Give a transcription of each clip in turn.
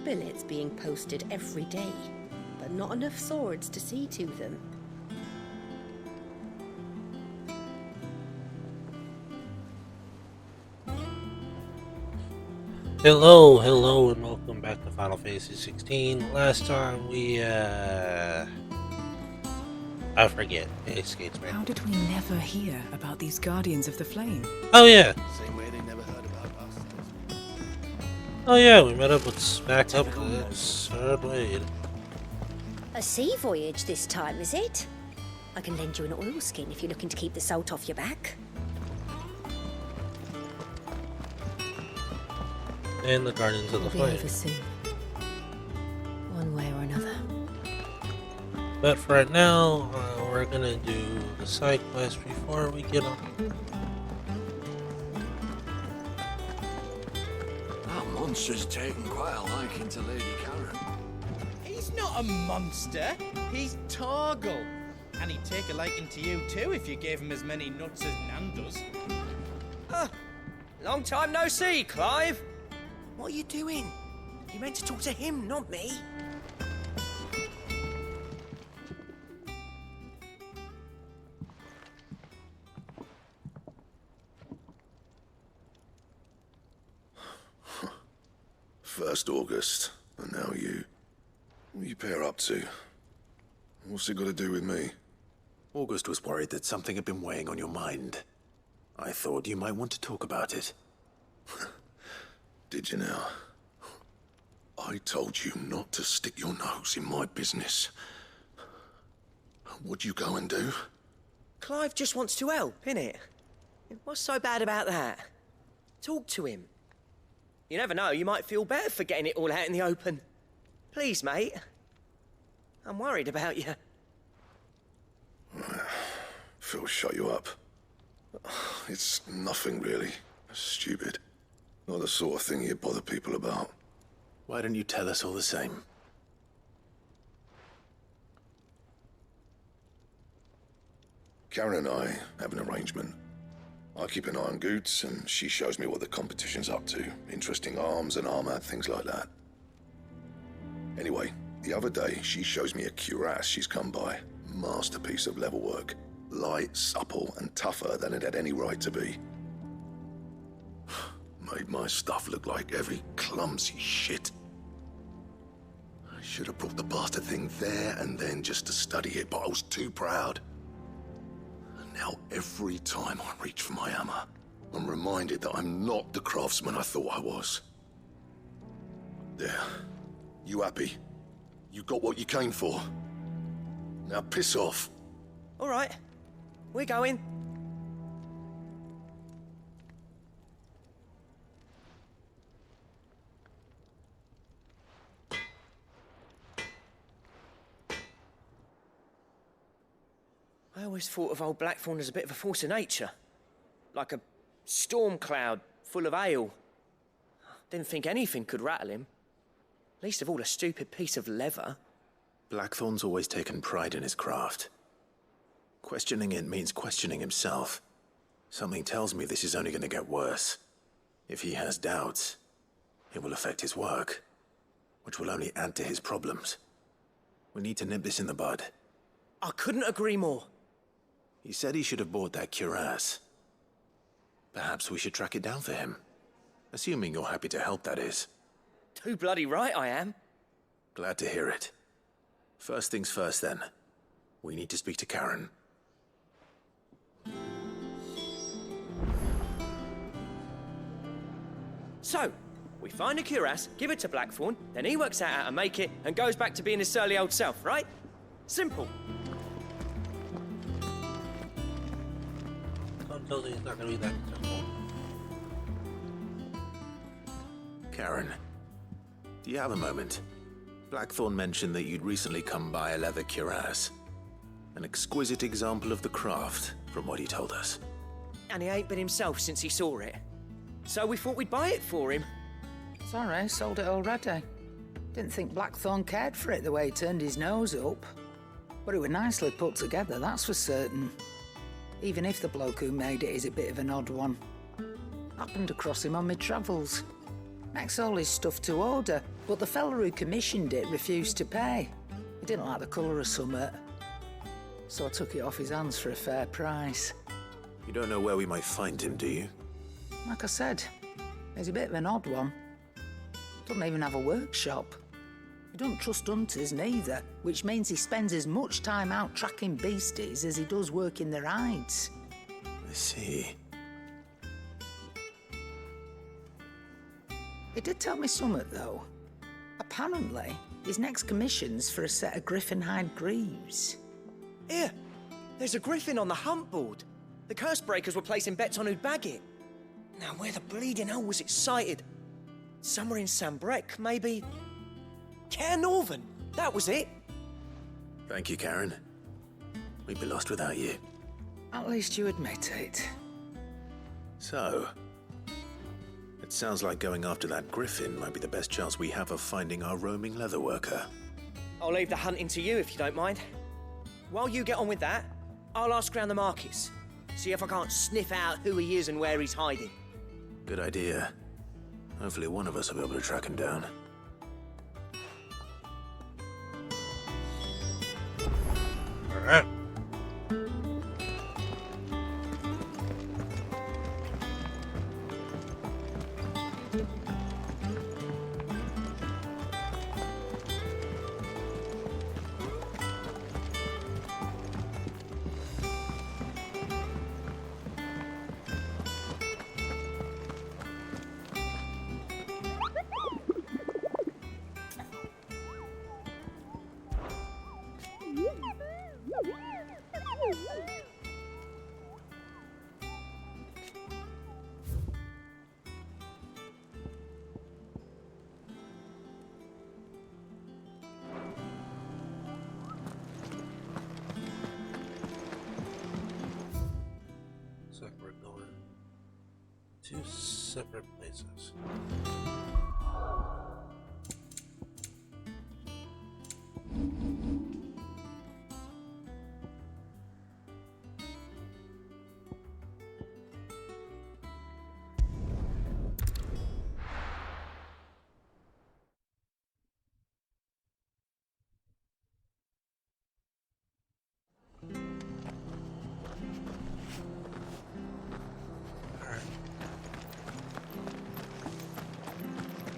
billets being posted every day, but not enough swords to see to them. Hello, and welcome back to Final Fantasy 16. Last time we, I forget. It escapes me. How did we never hear about these Guardians of the Flame? Oh yeah. Same way they never heard about us. Oh yeah, we met up with back up with Sir Blade. A sea voyage this time, is it? I can lend you an oilskin if you're looking to keep the salt off your back. And the Guardians of the We'll be Flame. over soon. One way or another. But for right now, we're gonna do the side quest before we get on. That monster's taken quite a liking to Lady Karen. He's not a monster. He's Torgal. And he'd take a liking to you too if you gave him as many nuts as Nan does. Long time no see, Clive. What are you doing? You meant to talk to him, not me. First August, and now you. What are you pair up to? What's it got to do with me? August was worried that something had been weighing on your mind. I thought you might want to talk about it. Did you now? I told you not to stick your nose in my business. What'd you go and do? Clive just wants to help, innit? What's so bad about that? Talk to him. You never know, you might feel better for getting it all out in the open. Please, mate. I'm worried about you. Phil shut you up. It's nothing really. Stupid. Not the sort of thing you bother people about. Why don't you tell us all the same? Karen and I have an arrangement. I keep an eye on Goots, and she shows me what the competition's up to. Interesting arms and armor, things like that. Anyway, the other day, she shows me a cuirass she's come by. Masterpiece of level work. Light, supple, and tougher than it had any right to be. Made my stuff look like every clumsy shit. I should have brought the bastard thing there and then just to study it, but I was too proud. And now every time I reach for my hammer, I'm reminded that I'm not the craftsman I thought I was. There. You happy? You got what you came for. Now piss off. All right, we're going. I always thought of old Blackthorn as a bit of a force of nature. Like a storm cloud full of hail. Didn't think anything could rattle him. Least of all a stupid piece of leather. Blackthorn's always taken pride in his craft. Questioning it means questioning himself. Something tells me this is only going to get worse. If he has doubts, it will affect his work, which will only add to his problems. We need to nip this in the bud. I couldn't agree more. He said he should have bought that cuirass. Perhaps we should track it down for him. Assuming you're happy to help, that is. Too bloody right I am. Glad to hear it. First things first, then. We need to speak to Karen. So, we find a cuirass, give it to Blackthorn, then he works out how to make it and goes back to being his surly old self, right? Simple. Don't tell me it's not gonna be that simple. Karen, do you have a moment? Blackthorn mentioned that you'd recently come by a leather cuirass. An exquisite example of the craft, from what he told us. And he ain't been himself since he saw it. So we thought we'd buy it for him. Sorry, sold it already. Didn't think Blackthorn cared for it the way he turned his nose up. But it was nicely put together, that's for certain. Even if the bloke who made it is a bit of an odd one. Happened across him on my travels. Makes all his stuff to order, But the fella who commissioned it refused to pay. He didn't like the colour of summit. So I took it off his hands for a fair price. You don't know where we might find him, do you? Like I said, he's a bit of an odd one. Doesn't even have a workshop. He doesn't trust hunters neither, which means he spends as much time out tracking beasties as he does working their hides. I see. He did tell me something, though. Apparently, his next commission's for a set of griffin hide greaves. Here, there's a griffin on the hunt board. The curse breakers were placing bets on who'd bag it. Now, where the bleeding hell was it sighted? Somewhere in Sambrec, maybe? Care Northern, that was it. Thank you, Karen. We'd be lost without you. At least you admit it. So, it sounds like going after that griffin might be the best chance we have of finding our roaming leatherworker. I'll leave the hunting to you if you don't mind. While you get on with that, I'll ask around the markets. See if I can't sniff out who he is and where he's hiding. Good idea. Hopefully one of us will be able to track him down. Alright. So we're going two separate places.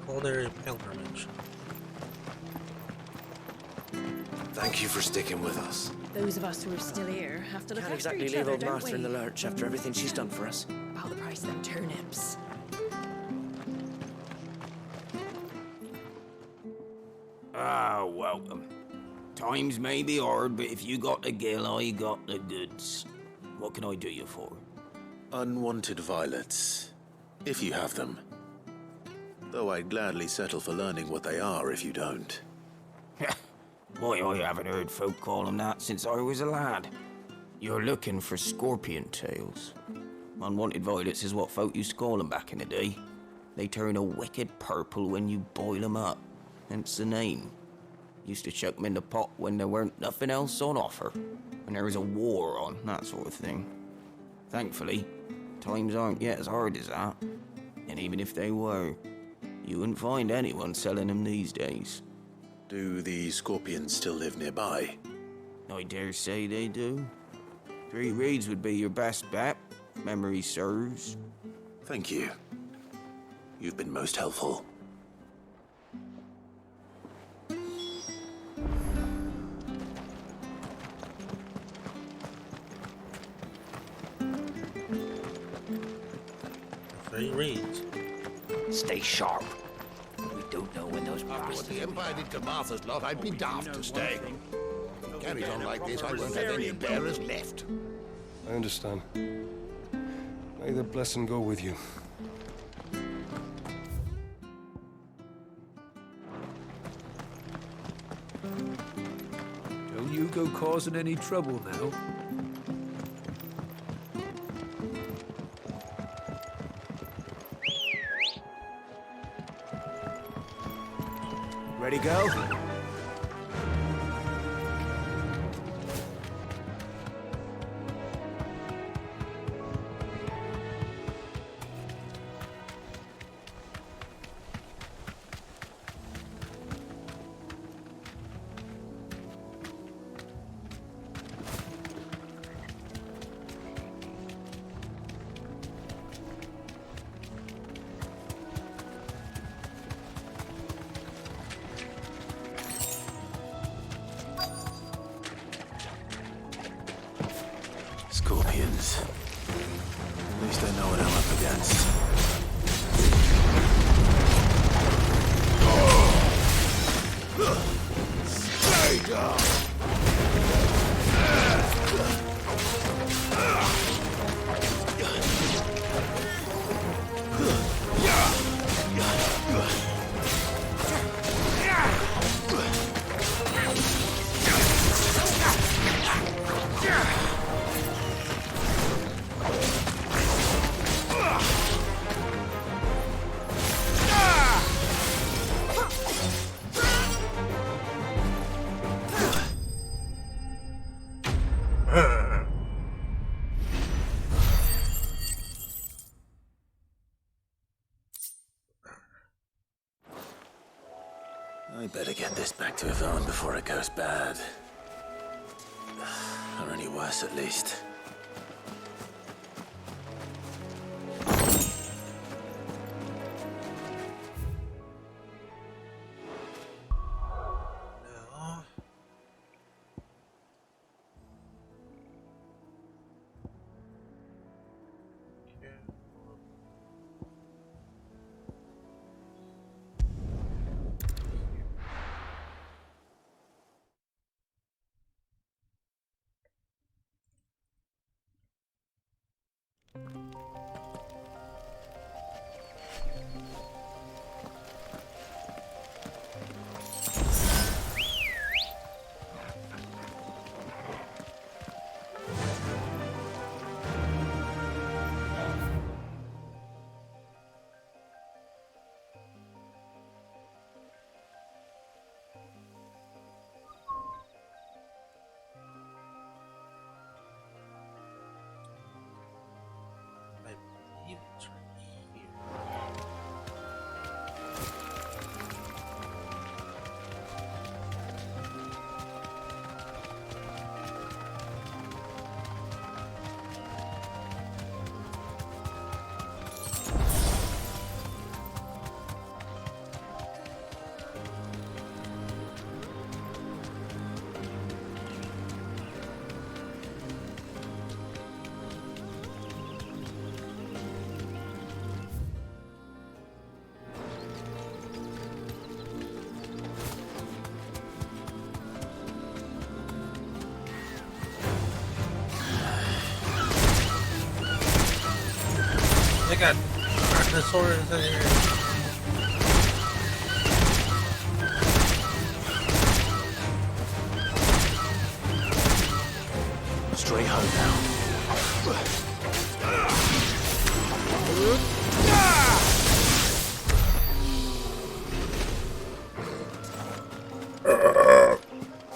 Culinary pilgrimage. Thank you for sticking with us. Those of us who are still here have to look Can't after exactly each leave other, old don't Martha we? in the lurch after everything she's done for us. About the price of them turnips. Ah, welcome. Times may be hard, but if you got the gill, I got the goods. What can I do you for? Unwanted violets, if you have them. Though I'd gladly settle for learning what they are if you don't. Why, I haven't heard folk call them that since I was a lad. You're looking for scorpion tails. Unwanted violets is what folk used to call them back in the day. They turn a wicked purple when you boil them up, hence the name. Used to chuck them in the pot when there weren't nothing else on offer, when there was a war on, that sort of thing. Thankfully, times aren't yet as hard as that. And even if they were, you wouldn't find anyone selling them these days. Do the scorpions still live nearby? I dare say they do. 3 Reeds would be your best bet, if memory serves. Thank you. You've been most helpful. Three reads. Stay sharp. We don't know when those After what the Empire did to Martha's lot, I'd be daft to stay. Carries on like this, I won't have any bearers left. I understand. May the blessing go with you. Don't you go causing any trouble now. Ready, go? I better get this back to Yvonne before it goes bad. Or any worse, at least. They got dinosaurs in here. Straight home now.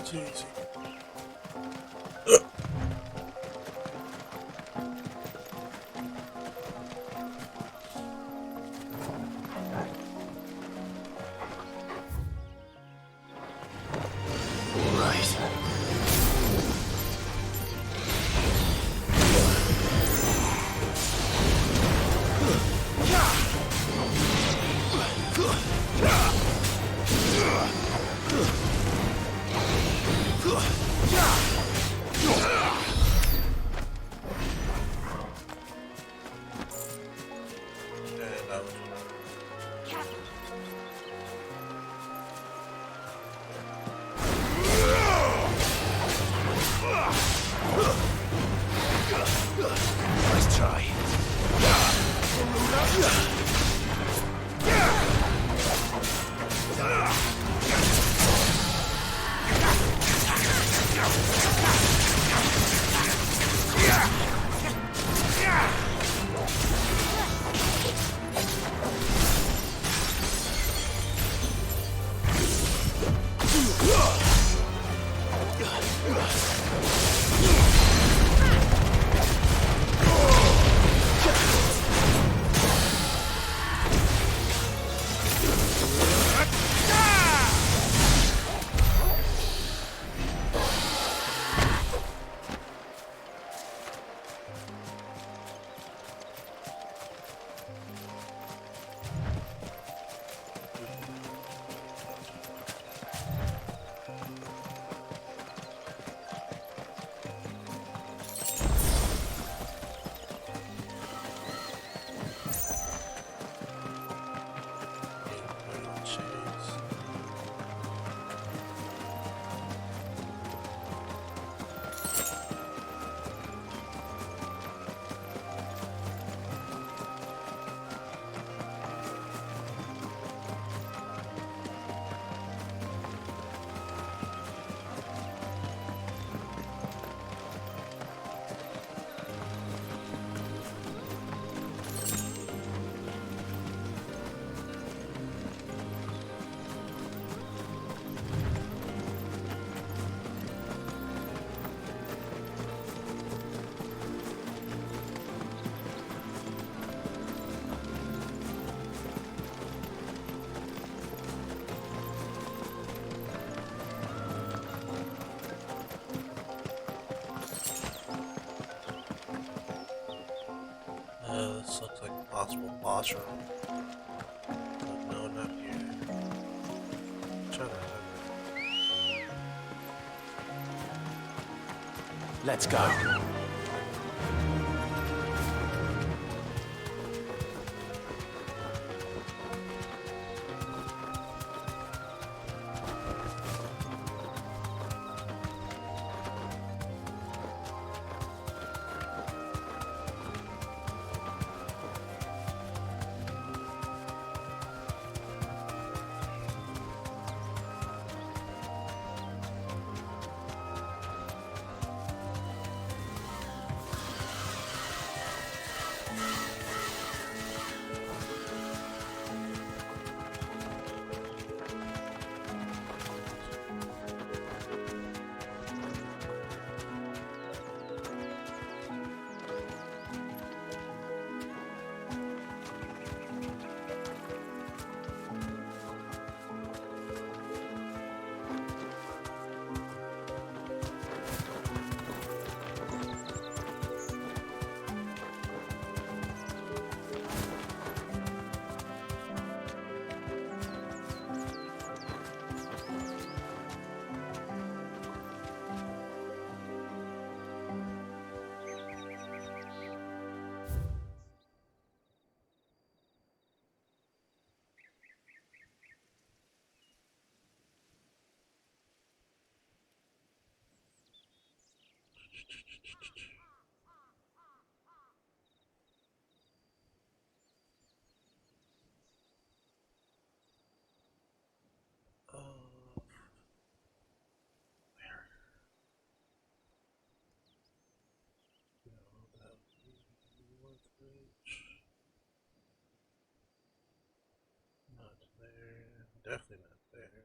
Jeez. Nice try. boss room. But no, not here. I'm trying to remember. Let's go. Not there. Definitely not there.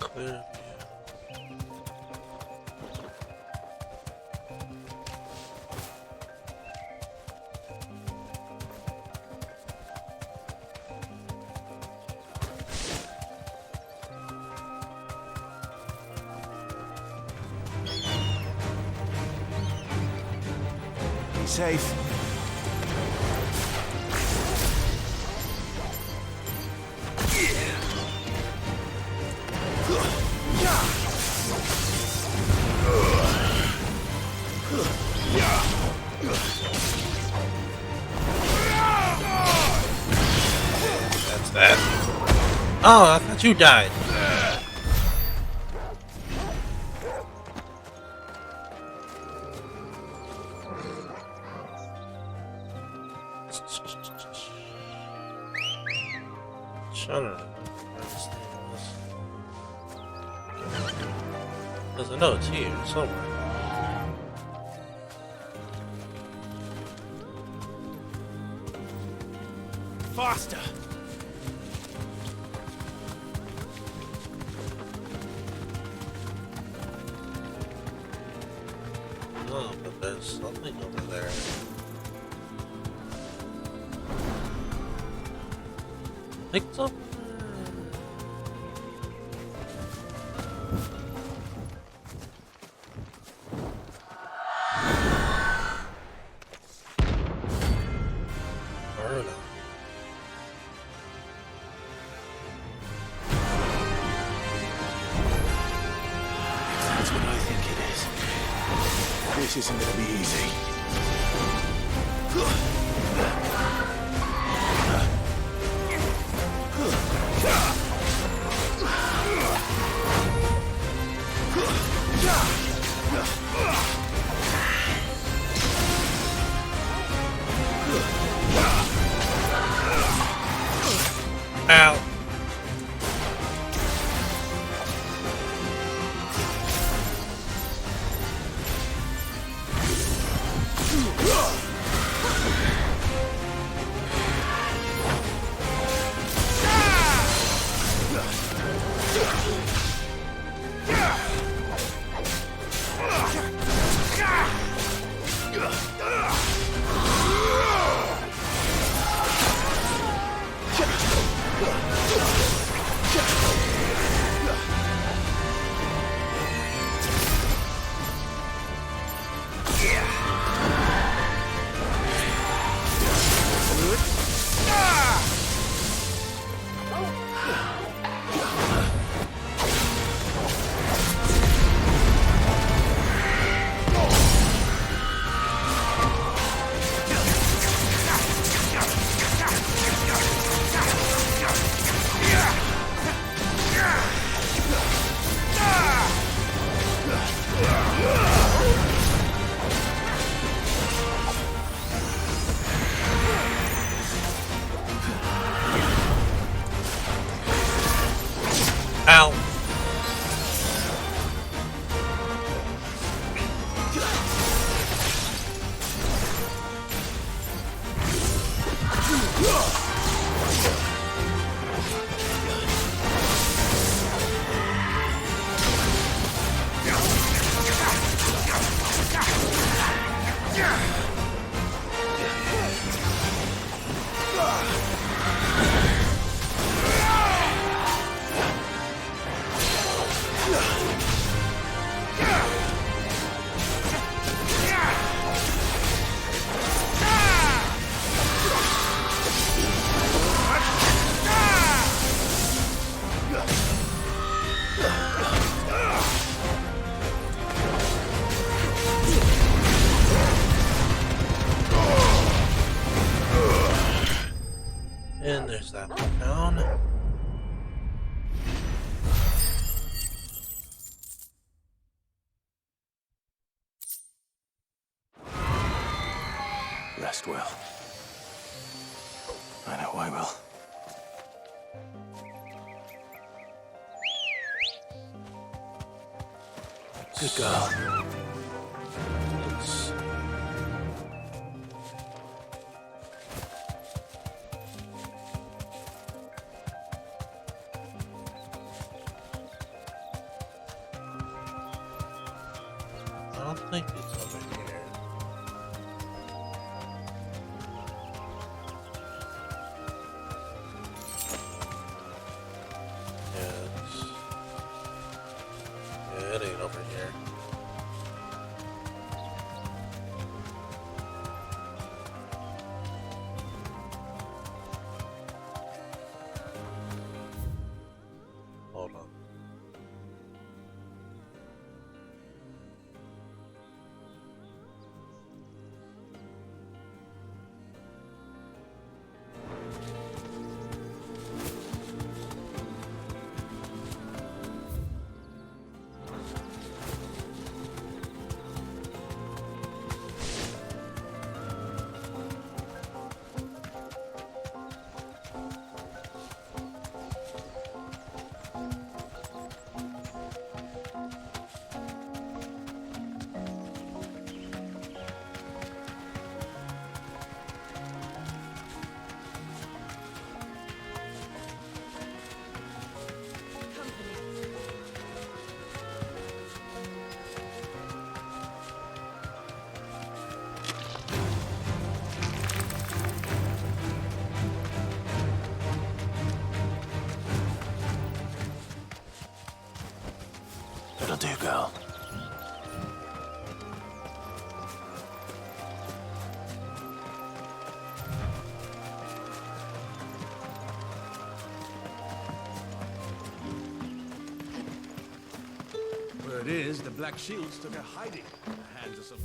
Clear. Be safe. That's that. Oh, I thought you died. Shut up. Because I know it's here somewhere. Faster! No, but there's something over there. Think so? That's what I think it is. This isn't gonna be easy. Ow. rest well. I know I will. Good girl. I don't think it's over here. Yeah, it ain't over here. Hold on. It'll do, girl. Word is, the Black Shields took a hiding in the hands of some...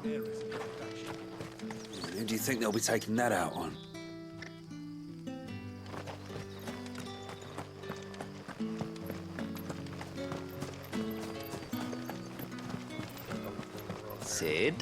Heiress in production. Who do you think they'll be taking that out on? Sid?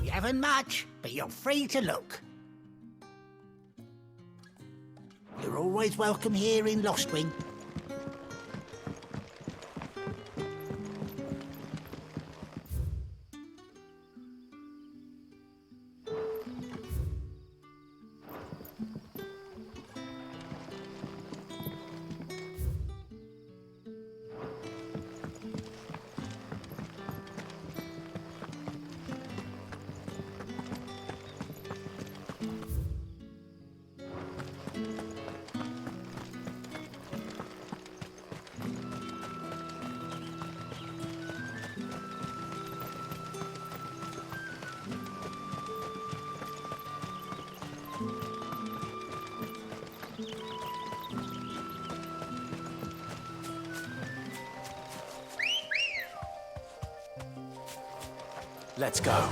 We haven't much, but you're free to look. You're always welcome here in Lostwing. Let's go.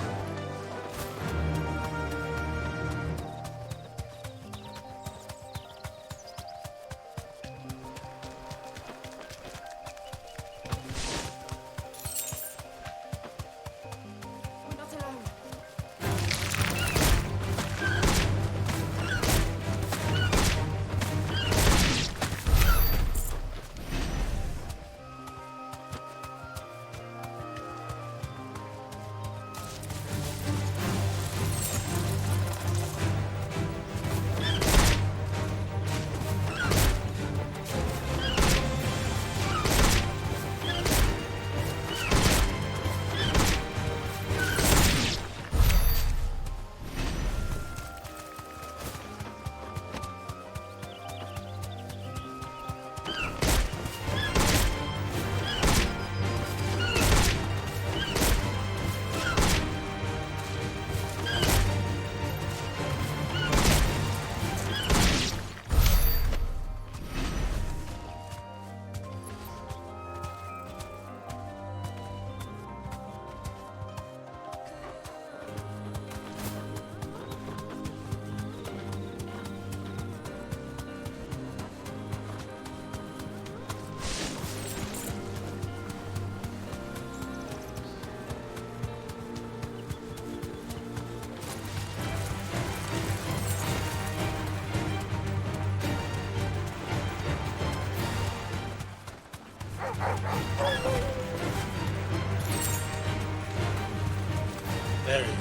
There he is.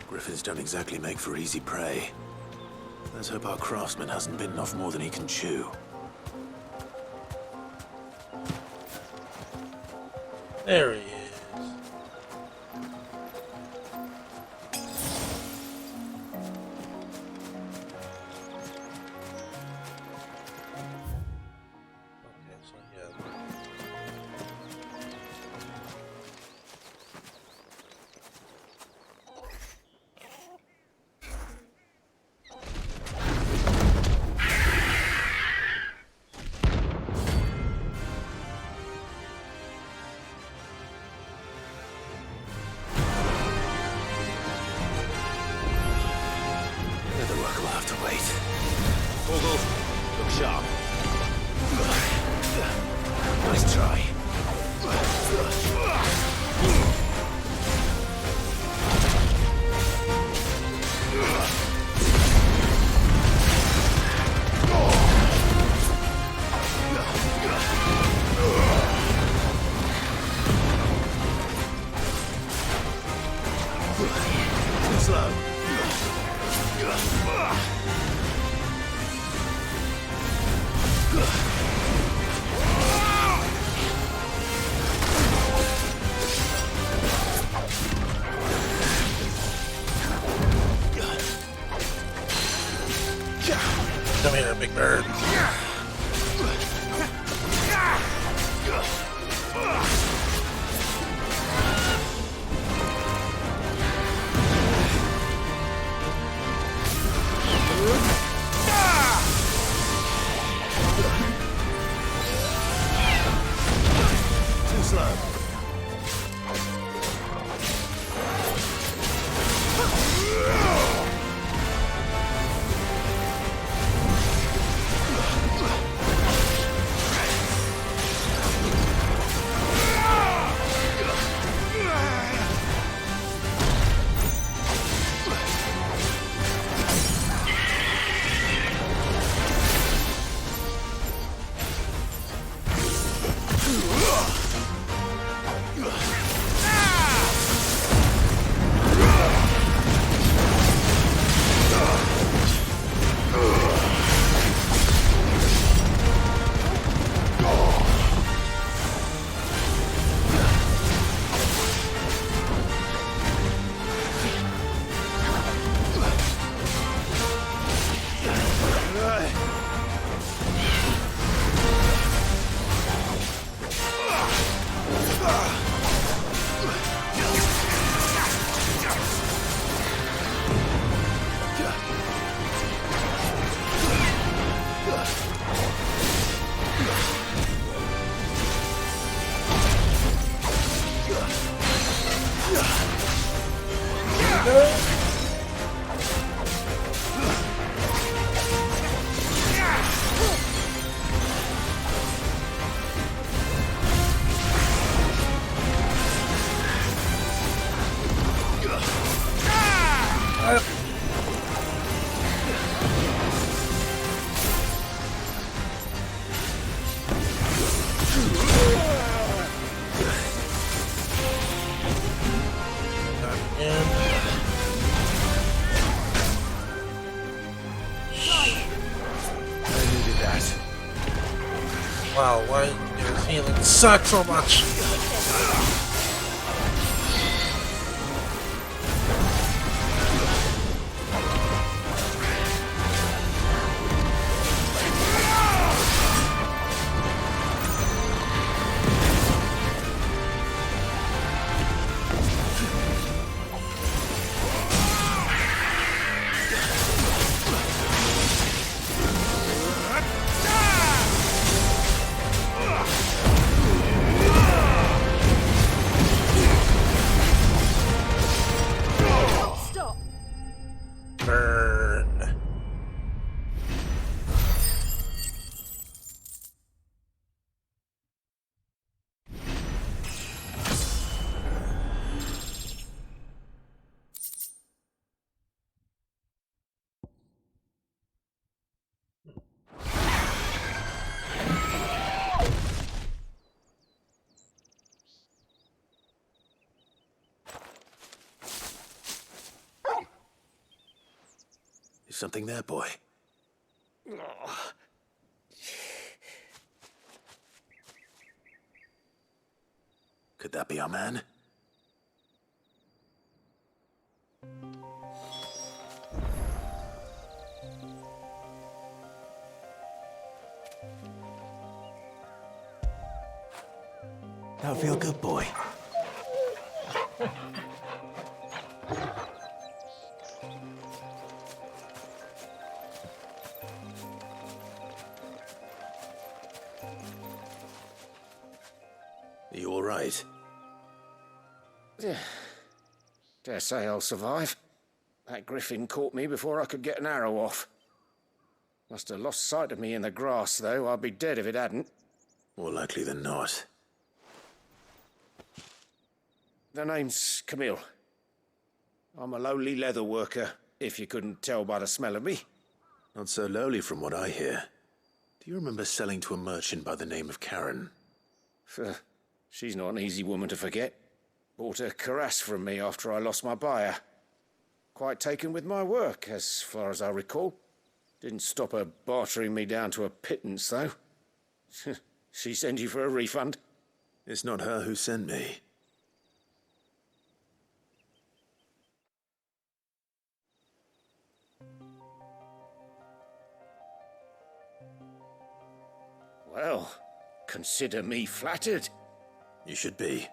Griffins don't exactly make for easy prey. Let's hope our craftsman hasn't bitten off more than he can chew. There he is. Okay, so yeah. The work will have to wait. Vogel, look sharp. Nice try. Too slow. Come here, big bird. Too slow. Wow, why your healing sucks so much? Something there, boy. Could that be our man? That'll feel good, boy. Are you all right? Dare say I'll survive. That griffin caught me before I could get an arrow off. Must have lost sight of me in the grass, though. I'd be dead if it hadn't. More likely than not. The name's Camille. I'm a lowly leather worker, if you couldn't tell by the smell of me. Not so lowly from what I hear. Do you remember selling to a merchant by the name of Karen? She's not an easy woman to forget. Bought a cuirass from me after I lost my buyer. Quite taken with my work, as far as I recall. Didn't stop her bartering me down to a pittance, though. She sent you for a refund? It's not her who sent me. Well, consider me flattered. You should be.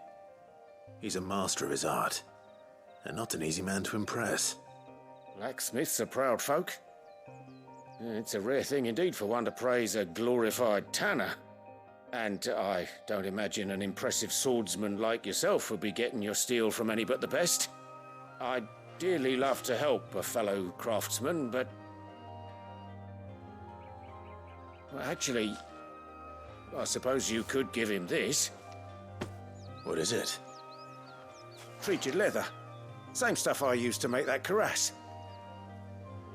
He's a master of his art, and not an easy man to impress. Blacksmiths are proud folk. It's a rare thing indeed for one to praise a glorified tanner. And I don't imagine an impressive swordsman like yourself would be getting your steel from any but the best. I'd dearly love to help a fellow craftsman, but... Well, actually, I suppose you could give him this. What is it? Treated leather. Same stuff I used to make that cuirass.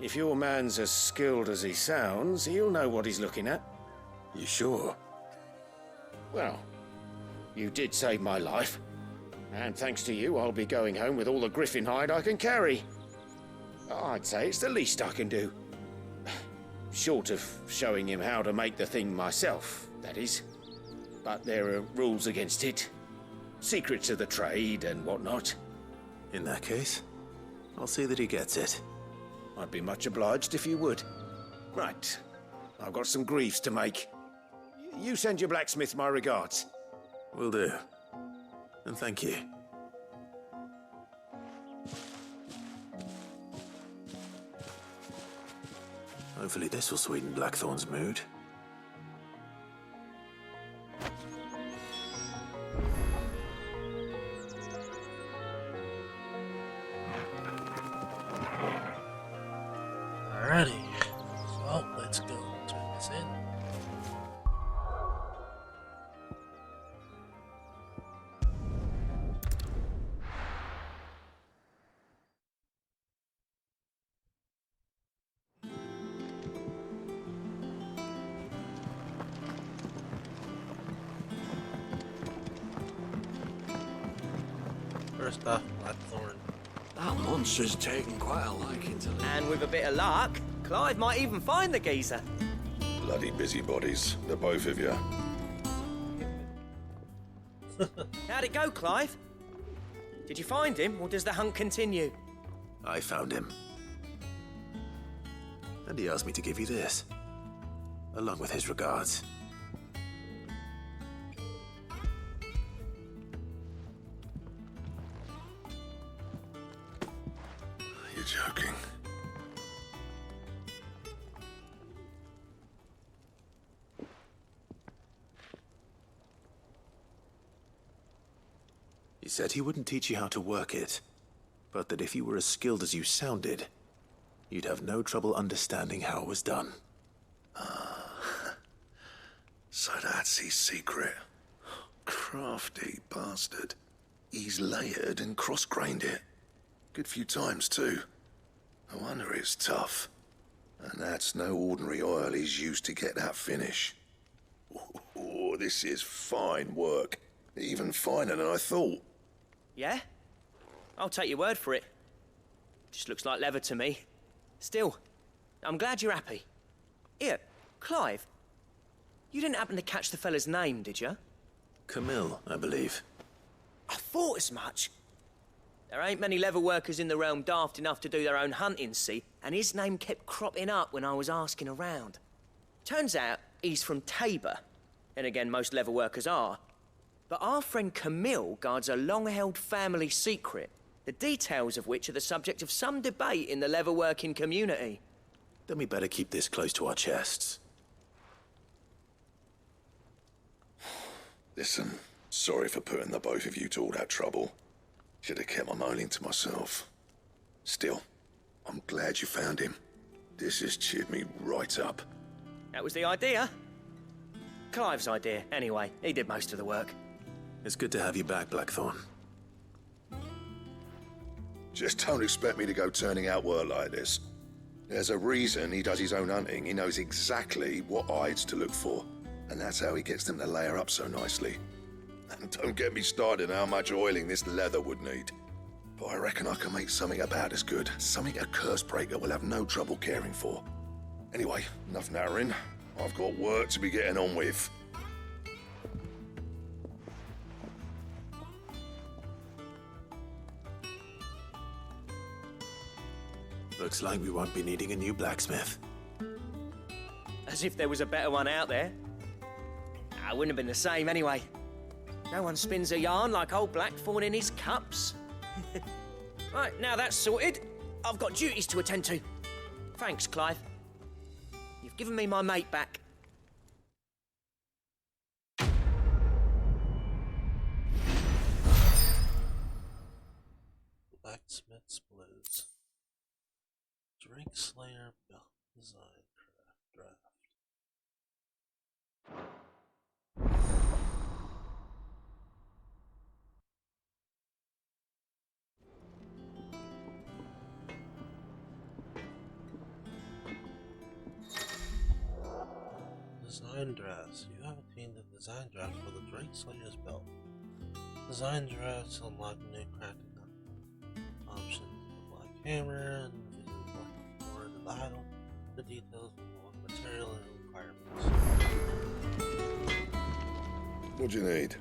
If your man's as skilled as he sounds, he'll know what he's looking at. You sure? Well, you did save my life. And thanks to you, I'll be going home with all the griffin hide I can carry. I'd say it's the least I can do. Short of showing him how to make the thing myself, that is. But there are rules against it. Secrets of the trade and whatnot. In that case, I'll see that he gets it. I'd be much obliged if you would. Right. I've got some greaves to make. You send your blacksmith my regards. Will do. And thank you. Hopefully this will sweeten Blackthorn's mood. Alrighty, so let's go turn this in. First off, Blackthorn. That monster's taken quite a liking to live. And with a bit of luck, Clive might even find the geezer. Bloody busybodies, the both of you. How'd it go, Clive? Did you find him, or does the hunt continue? I found him. And he asked me to give you this, along with his regards. You're joking. He said he wouldn't teach you how to work it, but that if you were as skilled as you sounded, you'd have no trouble understanding how it was done. So that's his secret. Crafty bastard. He's layered and cross-grained it. Good few times, too. No wonder it's tough. And that's no ordinary oil he's used to get that finish. Oh, this is fine work. Even finer than I thought. Yeah? I'll take your word for it. Just looks like leather to me. Still, I'm glad you're happy. Here, Clive. You didn't happen to catch the fella's name, did you? Camille, I believe. I thought as much. There ain't many leather workers in the realm daft enough to do their own hunting, see? And his name kept cropping up when I was asking around. Turns out he's from Tabor. And again, most leather workers are. But our friend Camille guards a long-held family secret, the details of which are the subject of some debate in the leather-working community. Then we better keep this close to our chests. Listen, sorry for putting the both of you to all that trouble. Should have kept my moaning to myself. Still, I'm glad you found him. This has cheered me right up. That was the idea. Clive's idea, anyway. He did most of the work. It's good to have you back, Blackthorn. Just don't expect me to go turning out work like this. There's a reason he does his own hunting. He knows exactly what hides to look for. And that's how he gets them to layer up so nicely. And don't get me started on how much oiling this leather would need. But I reckon I can make something about as good. Something a Cursebreaker will have no trouble caring for. Anyway, enough nattering. I've got work to be getting on with. Looks like we won't be needing a new blacksmith. As if there was a better one out there. I wouldn't have been the same anyway. No one spins a yarn like old Blackthorn in his cups. Right, now that's sorted, I've got duties to attend to. Thanks, Clive. You've given me my mate back. Blacksmith's Blues. Drake Slayer Belt Design Draft. Design drafts. You have obtained the design draft for the Drake Slayer's belt. Design drafts unlock new crafting options. The black hammer and vision black board and the idol. The details of material and requirements. What do you need?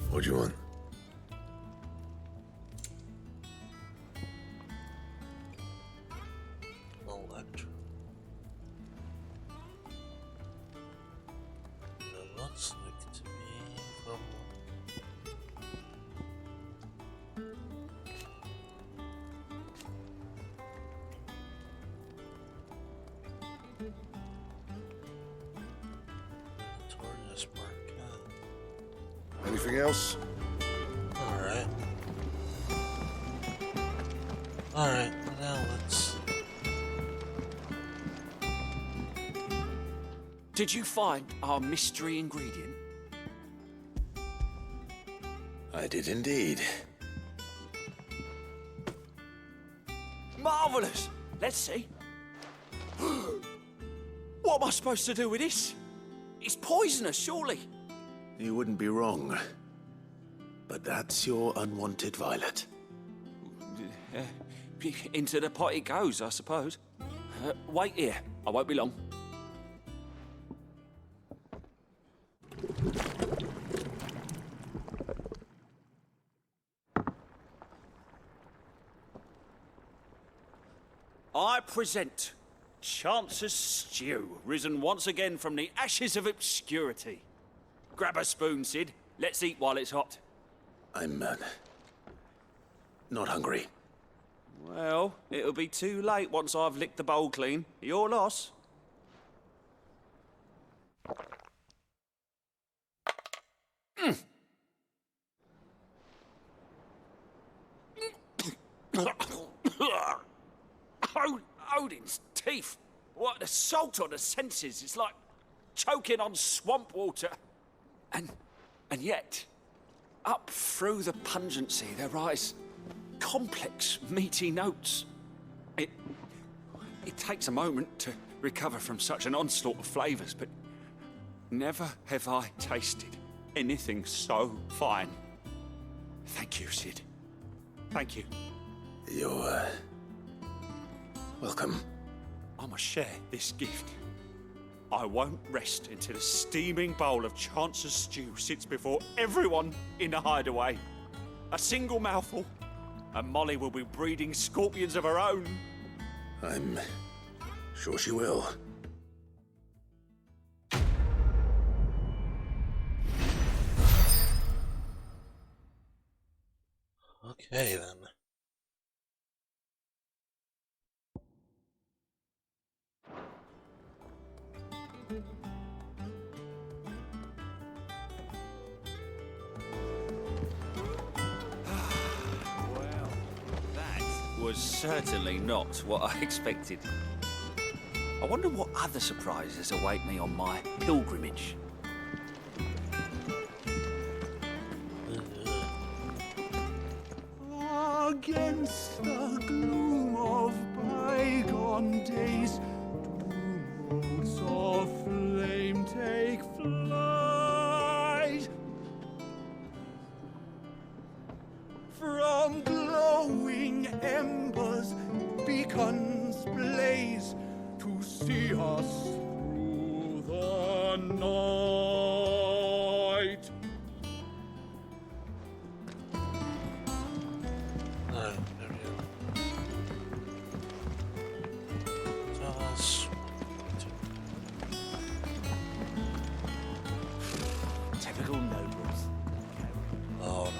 What do you want? Electro. It looks like to be from Notorious Marquette. Anything else? Alright. Alright, now let's... Did you find our mystery ingredient? I did indeed. Marvellous! Let's see. What am I supposed to do with this? It's poisonous, surely. You wouldn't be wrong. But that's your unwanted violet. Into the pot it goes, I suppose. Wait here. I won't be long. I present Chance's Stew, risen once again from the ashes of obscurity. Grab a spoon, Sid. Let's eat while it's hot. I'm, not hungry. Well, it'll be too late once I've licked the bowl clean. Your loss. Odin's teeth. What, the salt on the senses. It's like choking on swamp water. And yet, up through the pungency, there rise complex, meaty notes. It takes a moment to recover from such an onslaught of flavours, but never have I tasted anything so fine. Thank you, Sid. Thank you. Welcome. I must share this gift. I won't rest until a steaming bowl of Chance's stew sits before everyone in the hideaway. A single mouthful, and Molly will be breeding scorpions of her own. I'm sure she will. Okay, then. Well, that was certainly not what I expected. I wonder what other surprises await me on my pilgrimage. Against the gloom of bygone days, do motes of flame take flight. From glowing embers, beacons blaze to see us through the night. Alright, there we go. Tell us Typical nobles. Oh.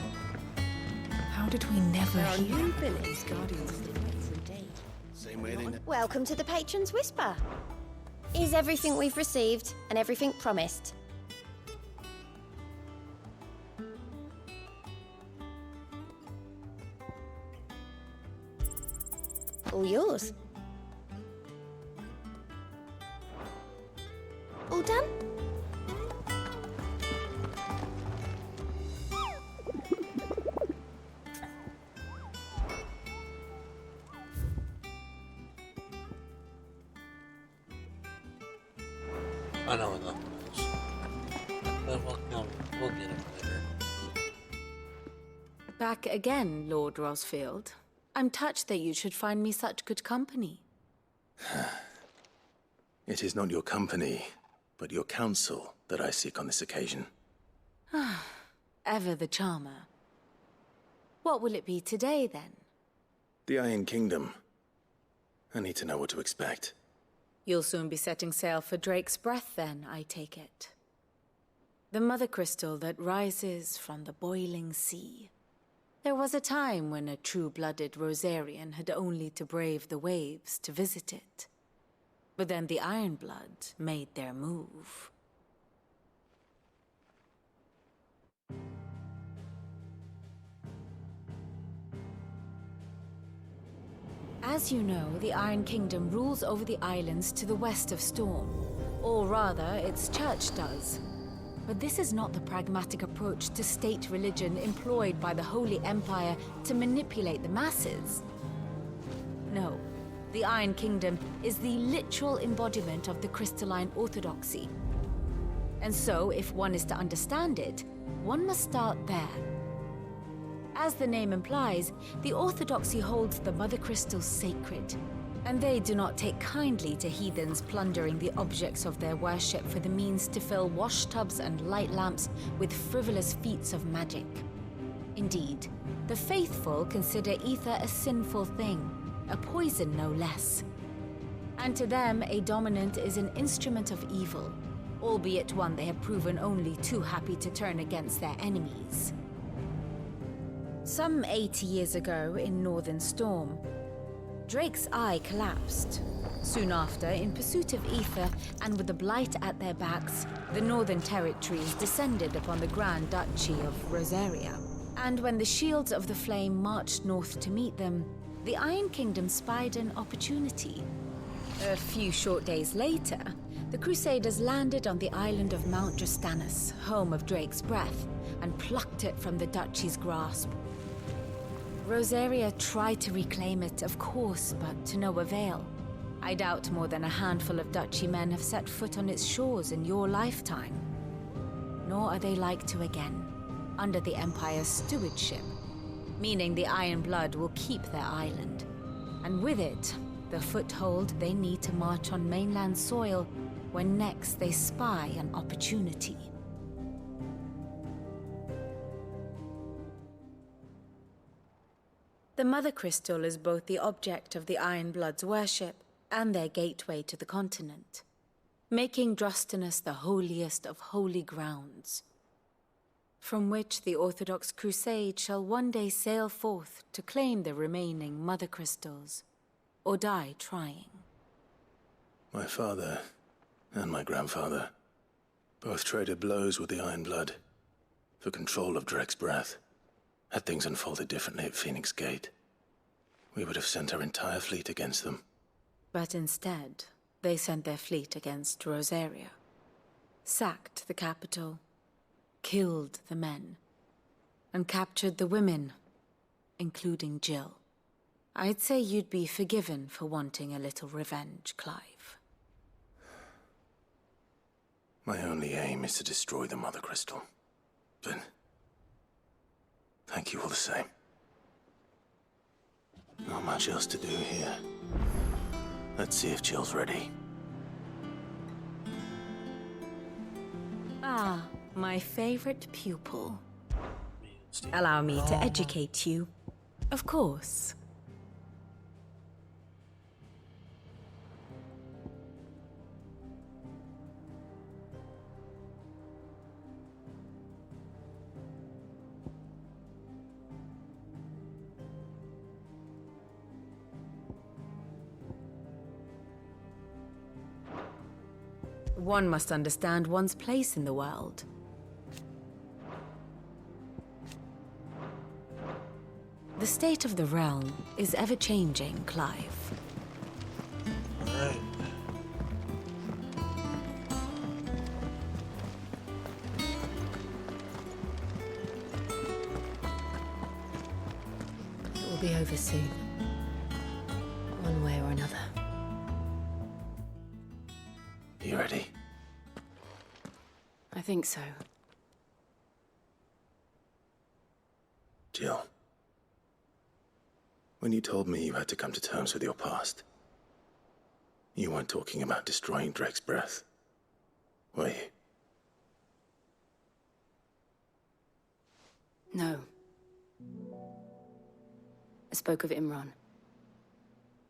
How did we never There are hear new about villains these guardians? every day. Same way they know. Welcome to the Patron's Whisper. Is everything we've received and everything promised? All yours. All done? I know enough of those. But we'll get it later. Back again, Lord Rosfield. I'm touched that you should find me such good company. It is not your company, but your counsel that I seek on this occasion. Ever the charmer. What will it be today, then? The Iron Kingdom. I need to know what to expect. You'll soon be setting sail for Drake's Breath, then, I take it. The mother crystal that rises from the boiling sea. There was a time when a true-blooded Rosarian had only to brave the waves to visit it. But then the Ironblood made their move. As you know, the Iron Kingdom rules over the islands to the west of Storm. Or rather, its church does. But this is not the pragmatic approach to state religion employed by the Holy Empire to manipulate the masses. No, the Iron Kingdom is the literal embodiment of the crystalline orthodoxy. And so, if one is to understand it, one must start there. As the name implies, the orthodoxy holds the Mother Crystals sacred, and they do not take kindly to heathens plundering the objects of their worship for the means to fill washtubs and light lamps with frivolous feats of magic. Indeed, the faithful consider ether a sinful thing, a poison no less. And to them, a dominant is an instrument of evil, albeit one they have proven only too happy to turn against their enemies. Some 80 years ago in Northern Storm, Drake's eye collapsed. Soon after, in pursuit of ether and with the blight at their backs, the Northern Territories descended upon the Grand Duchy of Rosaria. And when the Shields of the Flame marched north to meet them, the Iron Kingdom spied an opportunity. A few short days later, the Crusaders landed on the island of Mount Drastanus, home of Drake's Breath, and plucked it from the Duchy's grasp. Rosaria tried to reclaim it, of course, but to no avail. I doubt more than a handful of Duchy men have set foot on its shores in your lifetime. Nor are they like to again, under the Empire's stewardship, meaning the Iron Blood will keep their island. And with it, the foothold they need to march on mainland soil when next they spy an opportunity. The Mother Crystal is both the object of the Ironbloods' worship and their gateway to the continent, making Drostanus the holiest of holy grounds, from which the Orthodox Crusade shall one day sail forth to claim the remaining Mother Crystals, or die trying. My father and my grandfather both traded blows with the Ironblood for control of Drek's breath. Had things unfolded differently at Phoenix Gate, we would have sent our entire fleet against them. But instead, they sent their fleet against Rosaria, sacked the capital, killed the men, and captured the women, including Jill. I'd say you'd be forgiven for wanting a little revenge, Clive. My only aim is to destroy the Mother Crystal. But thank you all the same. Not much else to do here. Let's see if Jill's ready. Ah, my favorite pupil. Allow me to educate you. Of course. One must understand one's place in the world. The state of the realm is ever-changing, Clive. Alright. It will be over soon. One way or another. You ready? I think so. Jill. When you told me you had to come to terms with your past, you weren't talking about destroying Drek's breath, were you? No. I spoke of Imran,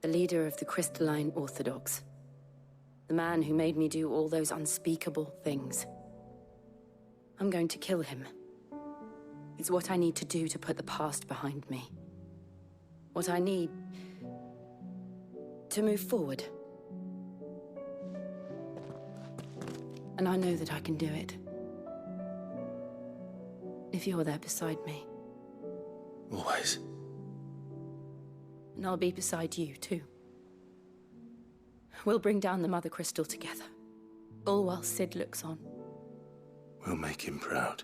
the leader of the Crystalline Orthodox. The man who made me do all those unspeakable things. I'm going to kill him. It's what I need to do to put the past behind me. What I need to move forward. And I know that I can do it. If you're there beside me. Always. And I'll be beside you, too. We'll bring down the Mother Crystal together. All while Sid looks on. We'll make him proud.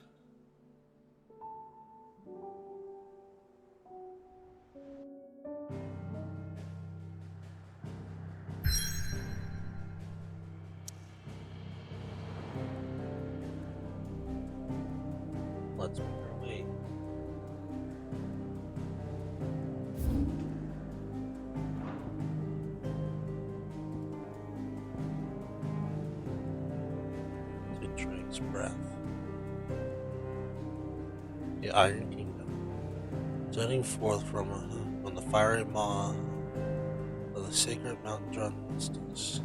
Let's make our way. To Drake's breath. The Iron Kingdom, jutting forth from the fiery maw of the sacred Mount Drunstance.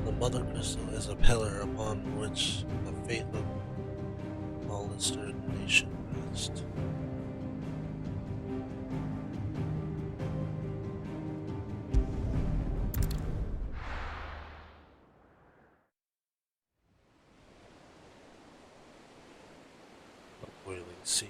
The Mother Crystal is a pillar upon which the faith of all the stirred nation rest. A boiling sea.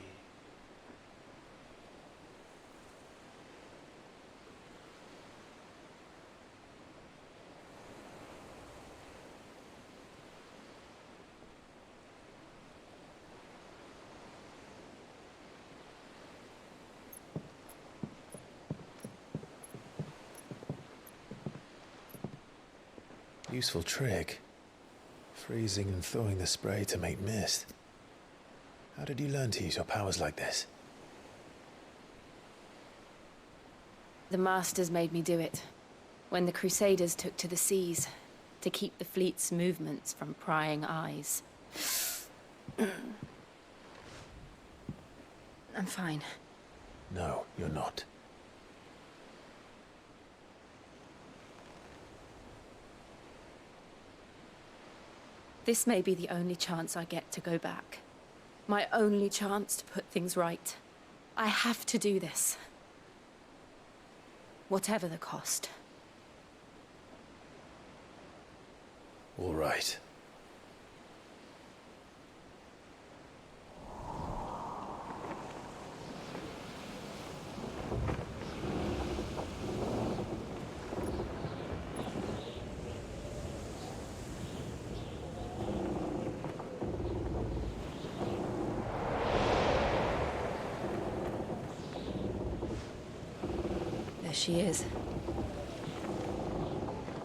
Useful trick. Freezing and thawing the spray to make mist. How did you learn to use your powers like this? The Masters made me do it. When the Crusaders took to the seas to keep the fleet's movements from prying eyes. I'm fine. No, you're not. This may be the only chance I get to go back. My only chance to put things right. I have to do this. Whatever the cost. All right. There she is.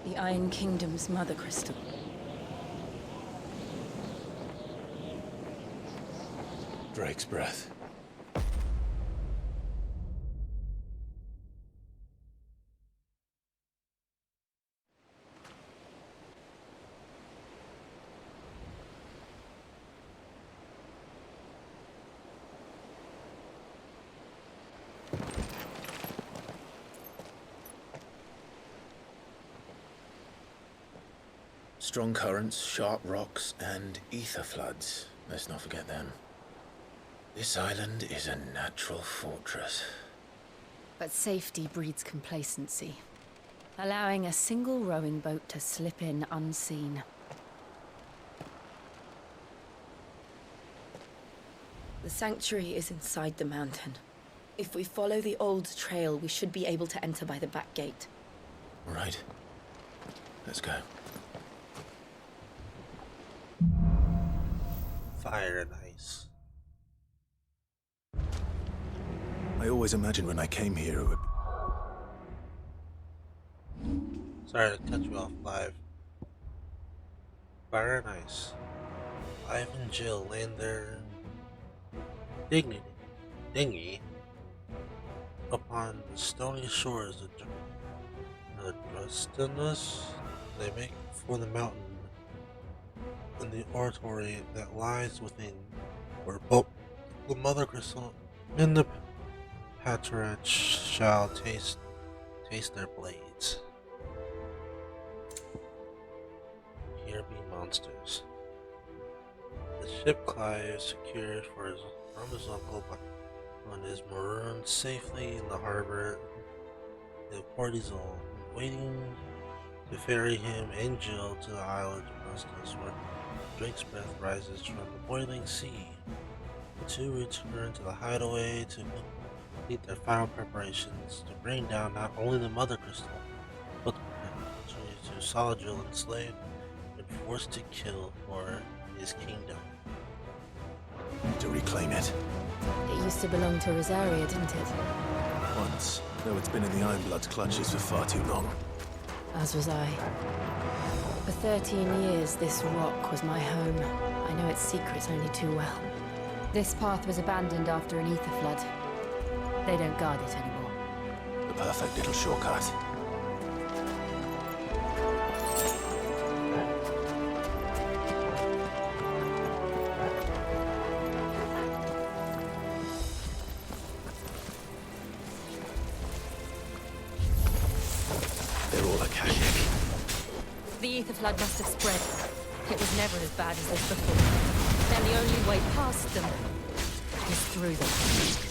The Iron Kingdom's mother crystal. Drake's breath. Strong currents, sharp rocks, and ether floods. Let's not forget them. This island is a natural fortress. But safety breeds complacency, allowing a single rowing boat to slip in unseen. The sanctuary is inside the mountain. If we follow the old trail, we should be able to enter by the back gate. Right. Let's go. Fire and ice. I always imagined when I came here it would... Sorry to cut you off live. Fire and ice. Clive and Jill land their dinghy upon the stony shores of Drustinus. They make for the mountain and the oratory that lies within, where both the Mother Crystal and the Patriarch shall taste their blades. Here be monsters. The ship Clive secured from his uncle on his marooned safely in the harbor of Portizal, waiting to ferry him and Jill to the island of Rustus, where Drake's breath rises from the boiling sea. The two return to the hideaway to complete their final preparations to bring down not only the Mother Crystal, but to saw Jill enslaved and forced to kill for his kingdom. To reclaim it. It used to belong to Rosaria, didn't it? Once, though it's been in the Ironblood's clutches for far too long. As was I. For 13 years, this rock was my home. I know its secrets only too well. This path was abandoned after an ether flood. They don't guard it anymore. The perfect little shortcut. They're all Akashic. The ether flood must have spread. It was never as bad as this before. Then the only way past them is through them.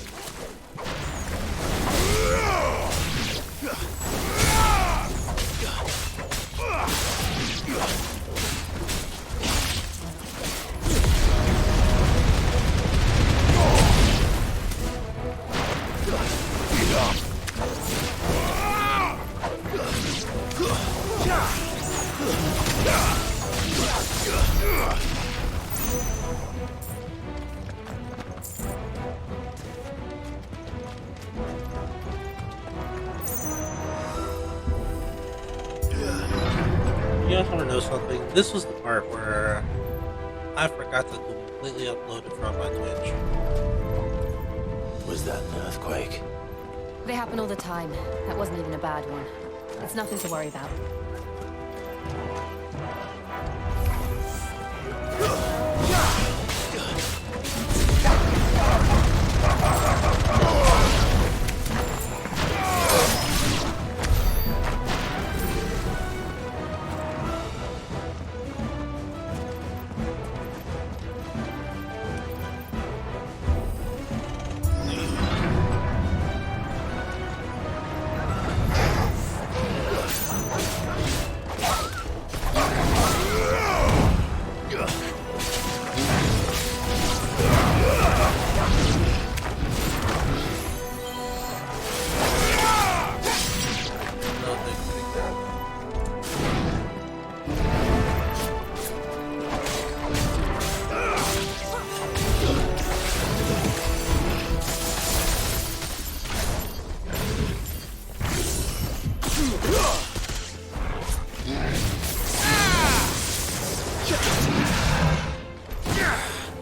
You guys want to know something? This was the part where I forgot to completely upload it from my Twitch. Was that an earthquake? They happen all the time. That wasn't even a bad one. It's nothing to worry about.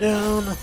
Down.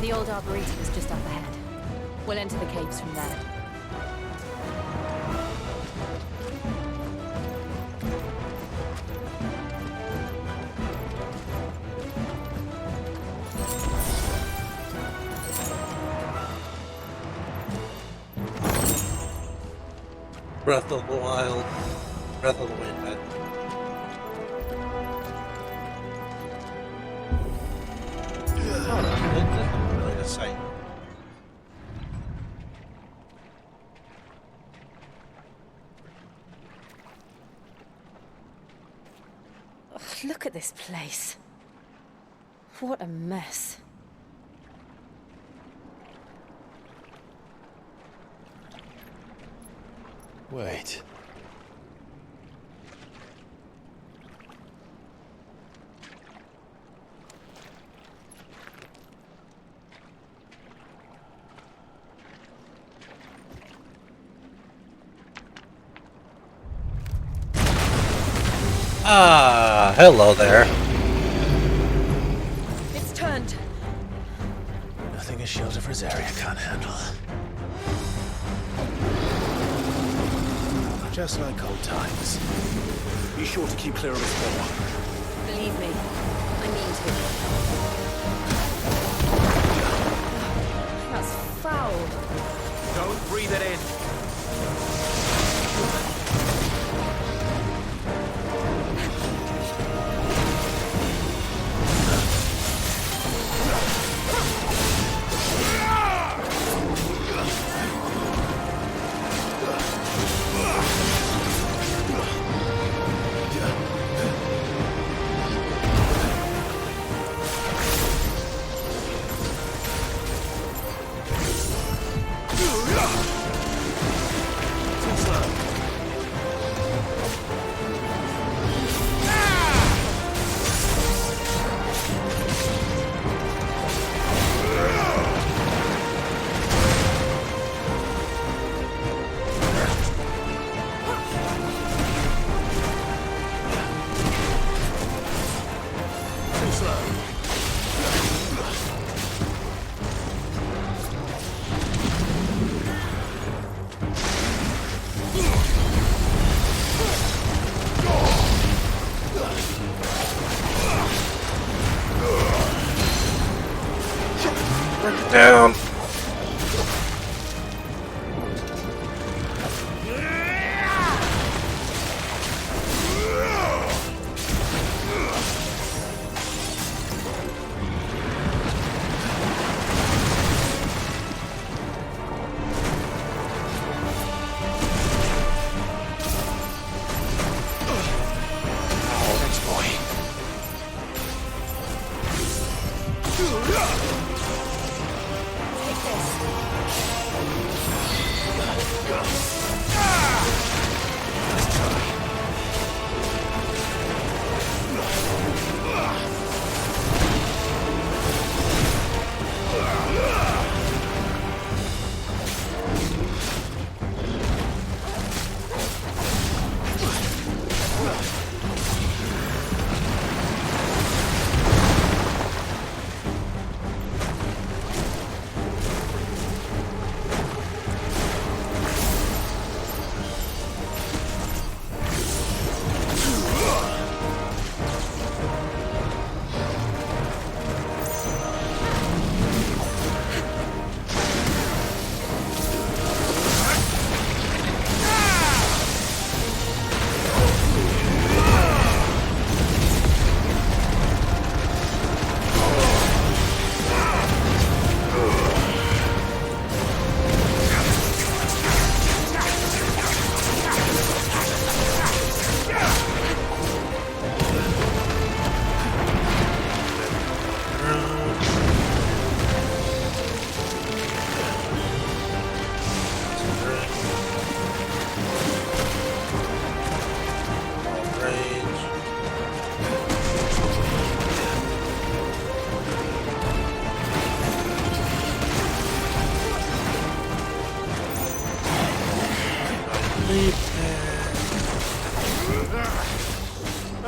The old arboretum is just up ahead. We'll enter the caves from there. Breath of the Wild. Breath of the Wind. Really a sight. Ugh, look at this place. What a mess. Wait. Ah, hello there. It's turned. Nothing a shield of Rosaria can't handle. Just like old times. Be sure to keep clear of this wall. Believe me, I mean to. That's foul. Don't breathe it in.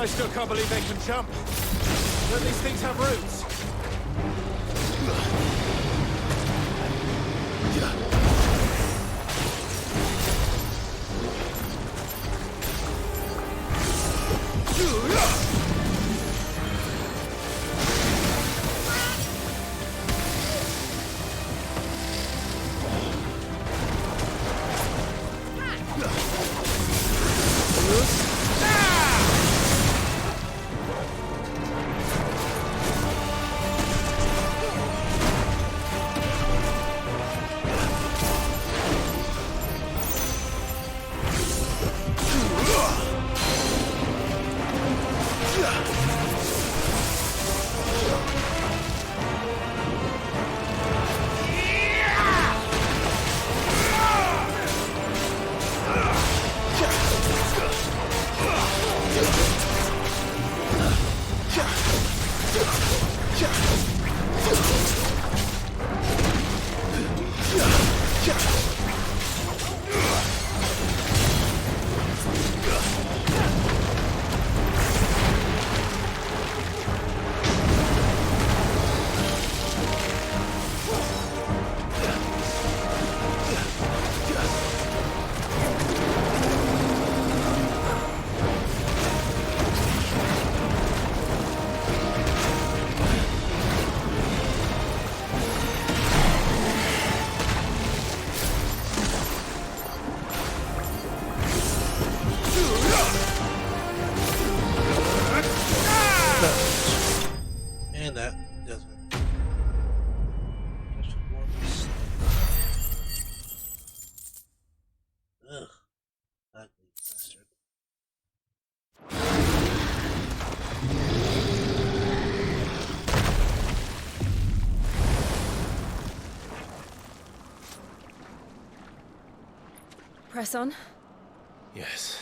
I still can't believe they can jump. Don't these things have roots? And that does it. Ugh. Ugly bastard. Press on. Yes.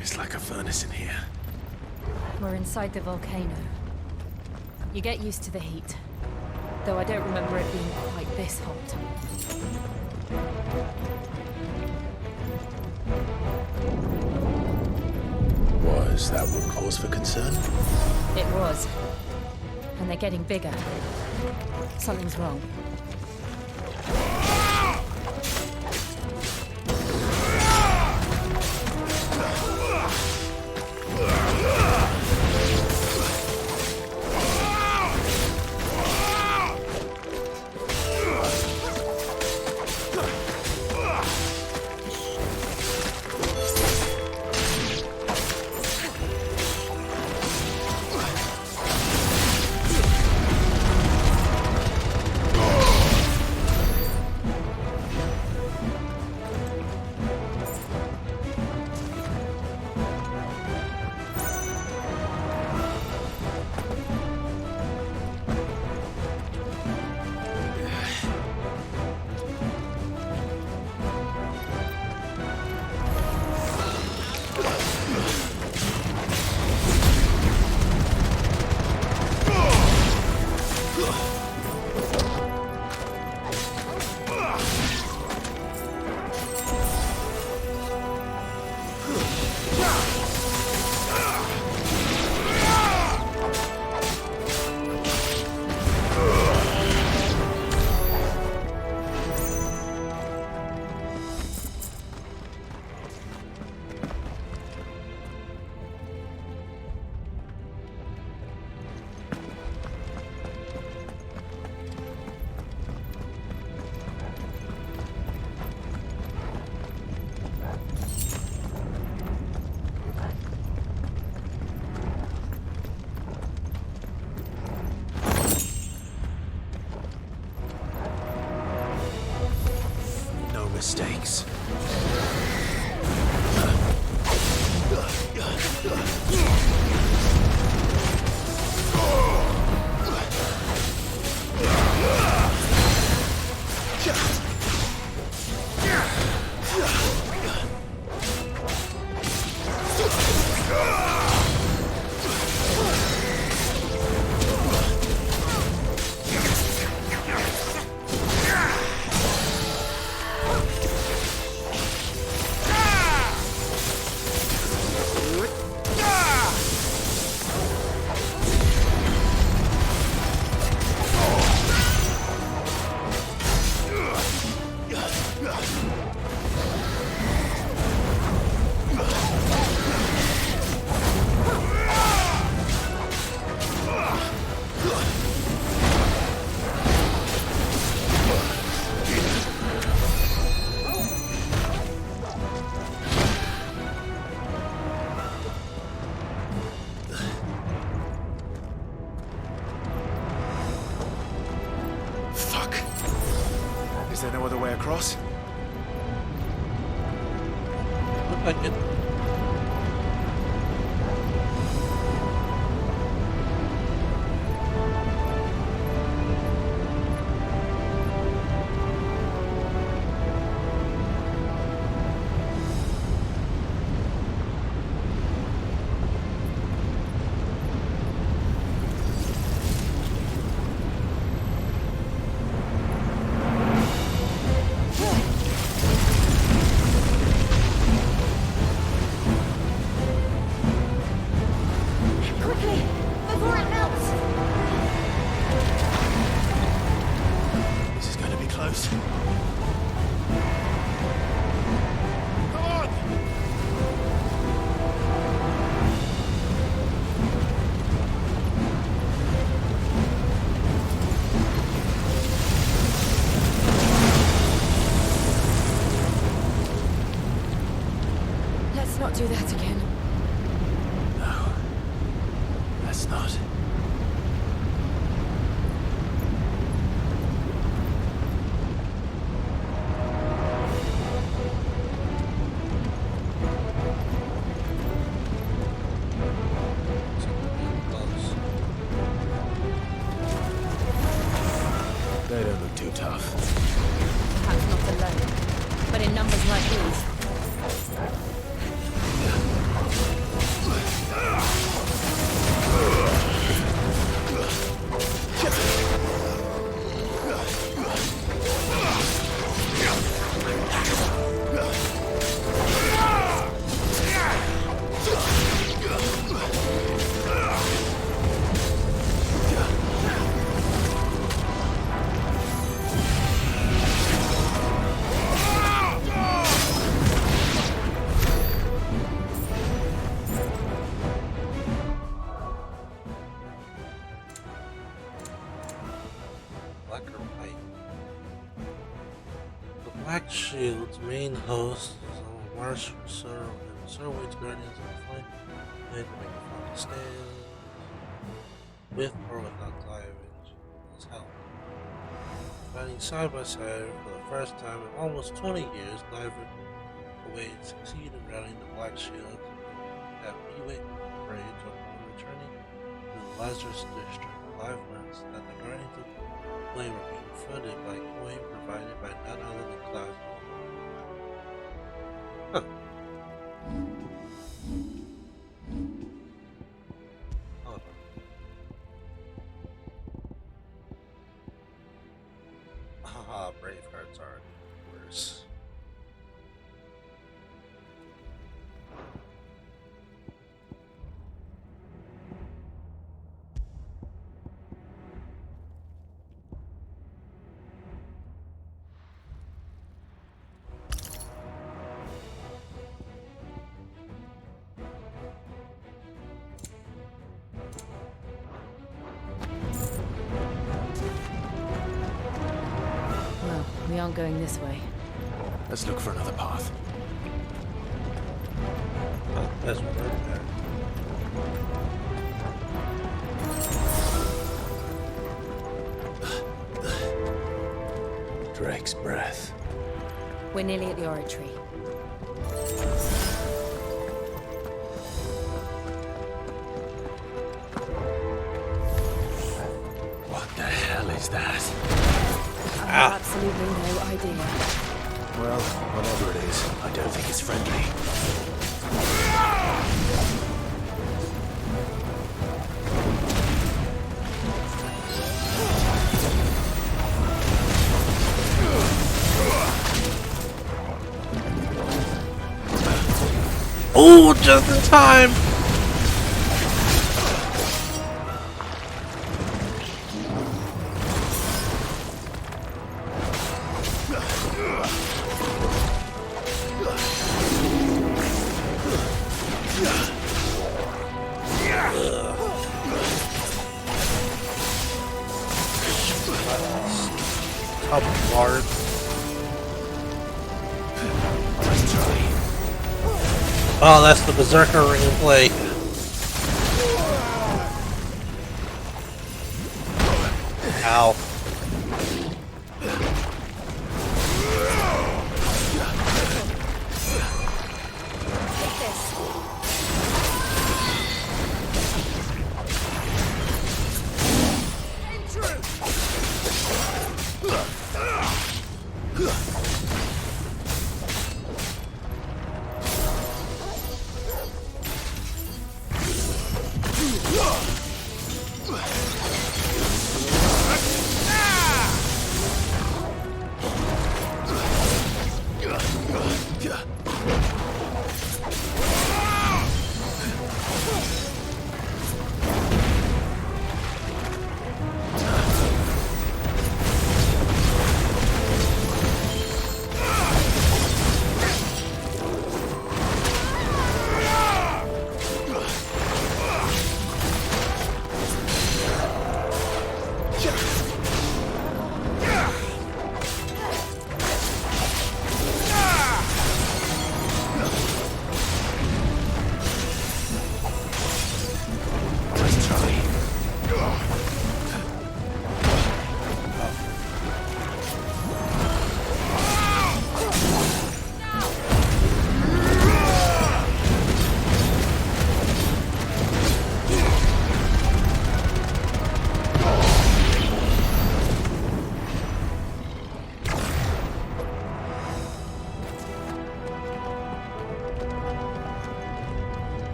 It's like a furnace in here. We're inside the volcano. You get used to the heat. Though I don't remember it being quite this hot. Was that what cause for concern? It was. And they're getting bigger. Something's wrong. Mistakes. Fuck. Is there no other way across? Look like it. Quickly, before it melts! This is going to be close. Come on! Let's not do that again. No. That's not. They don't look too tough. Perhaps not alone, but in numbers like these. Black or white? The Black Shield's main host is on a march for Sir and Sirway's Guardians on the flank. Made to make a final stand. With or without Diavenge as help. Fighting side by side for the first time in almost 20 years, neither Wade succeeded in routing the Black Shield at Beway Bridge upon returning to the Lazarus District. 5 months that the Guardians of Flame were being funded by coin provided by none other than Cloud. Huh. Hold on. Haha, Bravehearts are worse. Well, we aren't going this way. Let's look for another path. That's right there. Drake's breath. We're nearly at the oratory. What the hell is that? I have absolutely no idea. Well, whatever it is, I don't think it's friendly. Oh, just in time! Up hard. Oh, that's the Berserker ring in play. Ow. you.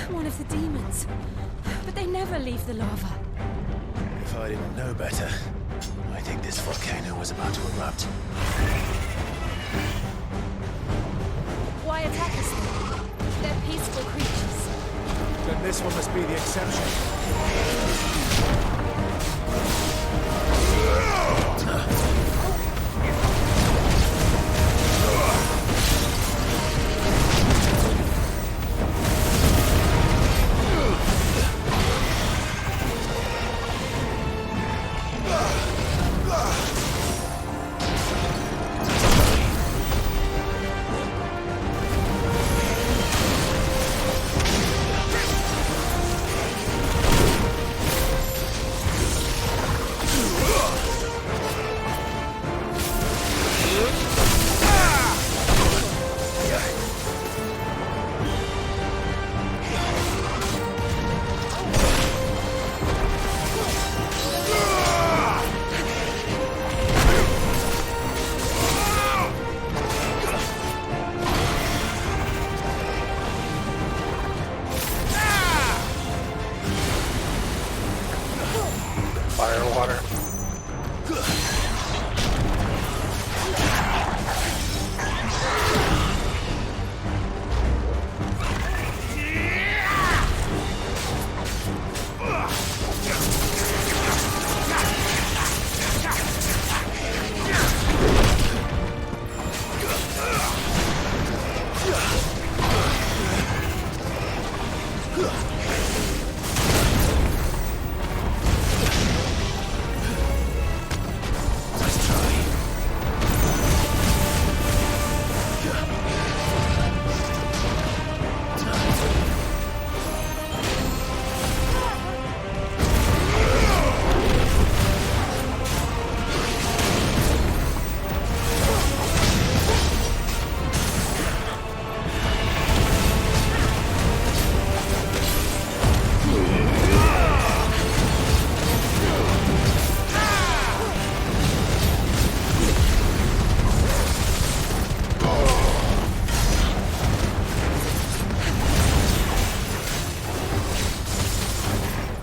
One of the demons. But they never leave the lava. If I didn't know better, I think this volcano was about to erupt. Why attack us then? They're peaceful creatures. Then this one must be the exception. Fire and water.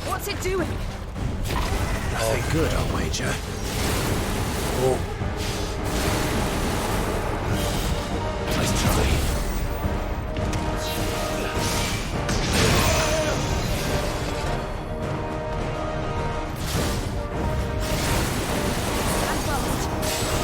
What's it doing? Nothing good, I'll wager. Oh. Nice try. I'm fast.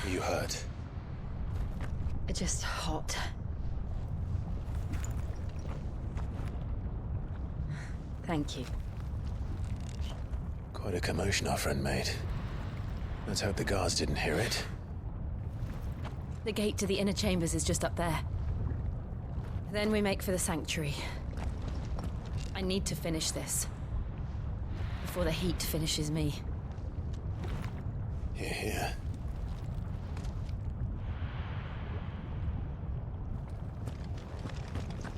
Are you hurt? Just hot. Thank you. Quite a commotion our friend made. Let's hope the guards didn't hear it. The gate to the inner chambers is just up there. Then we make for the sanctuary. I need to finish this. Before the heat finishes me. Here, here.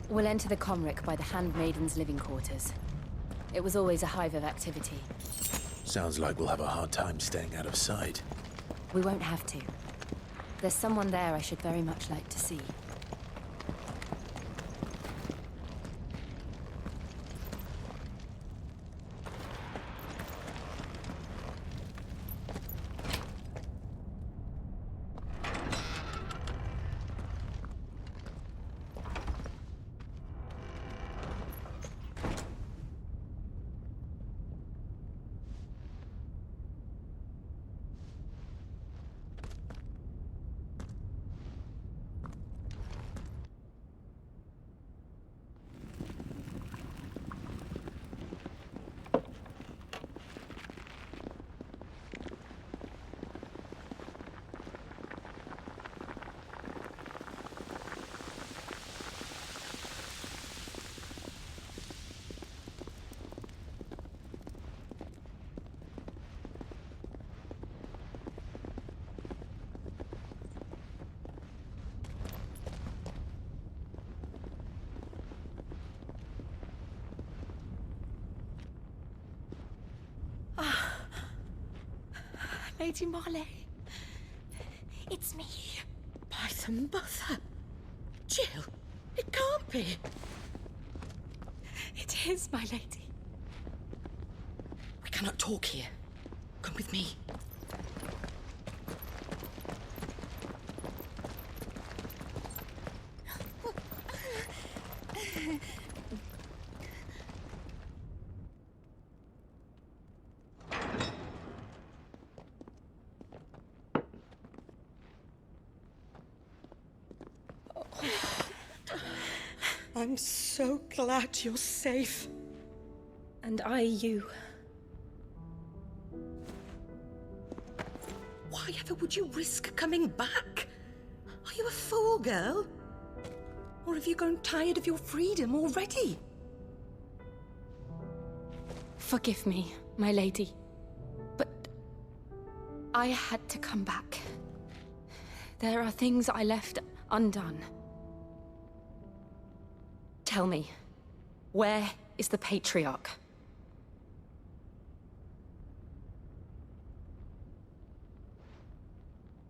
We'll enter the Comric by the Handmaiden's living quarters. It was always a hive of activity. Sounds like we'll have a hard time staying out of sight. We won't have to. There's someone there I should very much like to see. Lady Marley, it's me. By the mother. Jill, it can't be. It is, my lady. We cannot talk here. Come with me. I'm so glad you're safe. And I you. Why ever would you risk coming back? Are you a fool, girl? Or have you grown tired of your freedom already? Forgive me, my lady. But I had to come back. There are things I left undone. Tell me, where is the Patriarch?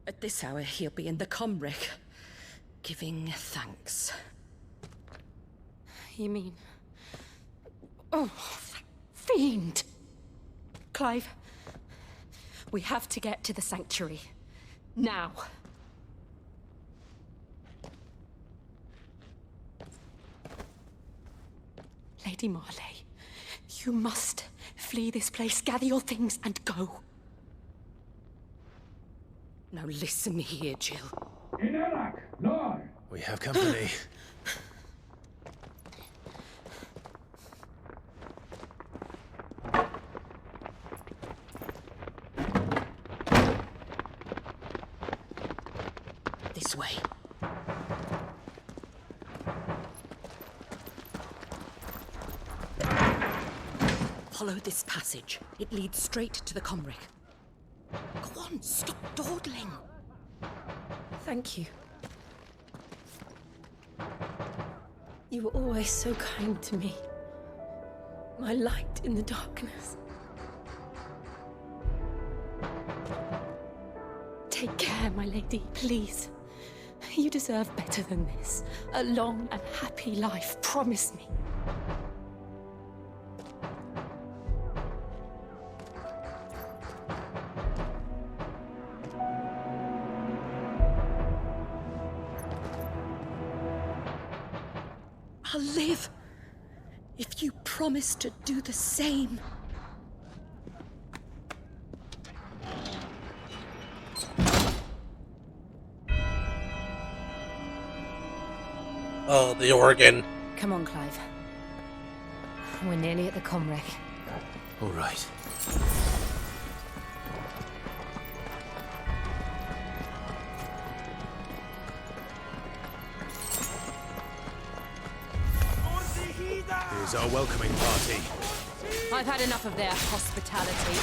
At this hour, he'll be in the Comric, giving thanks. You mean... Oh, fiend! Clive, we have to get to the sanctuary. Now. Lady Marley, you must flee this place, gather your things, and go. Now listen here, Jill. We have company. This way. Follow this passage. It leads straight to the Comric. Go on, stop dawdling. Thank you. You were always so kind to me. My light in the darkness. Take care, my lady, please. You deserve better than this. A long and happy life, promise me. I'll live if you promise to do the same. the organ. Come on, Clive. We're nearly at the comwreck. All right. Here's our welcoming party. I've had enough of their hospitality.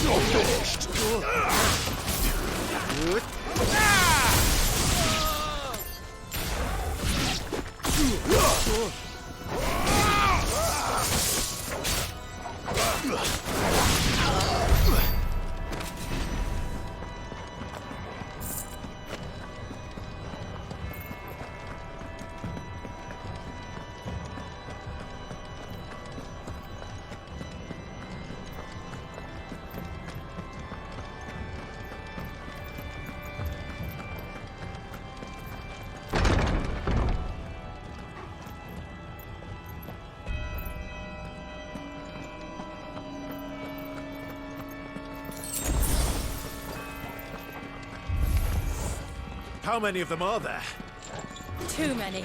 You're finished. How many of them are there? Too many.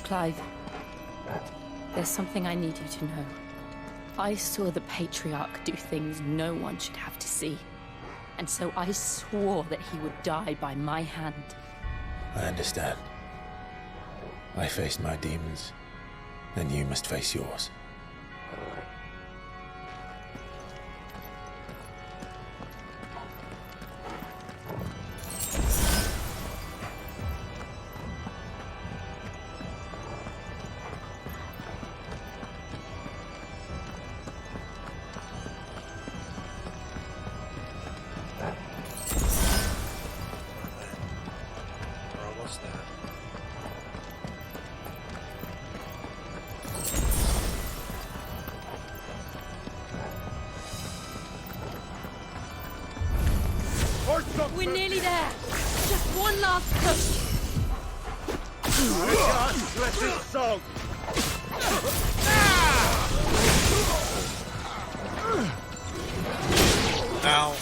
Clive, there's something I need you to know. I saw the Patriarch do things no one should have to see. And so I swore that he would die by my hand. I understand. I faced my demons, and you must face yours. We're almost there. We're nearly there. Just one last push. Let it song. Now.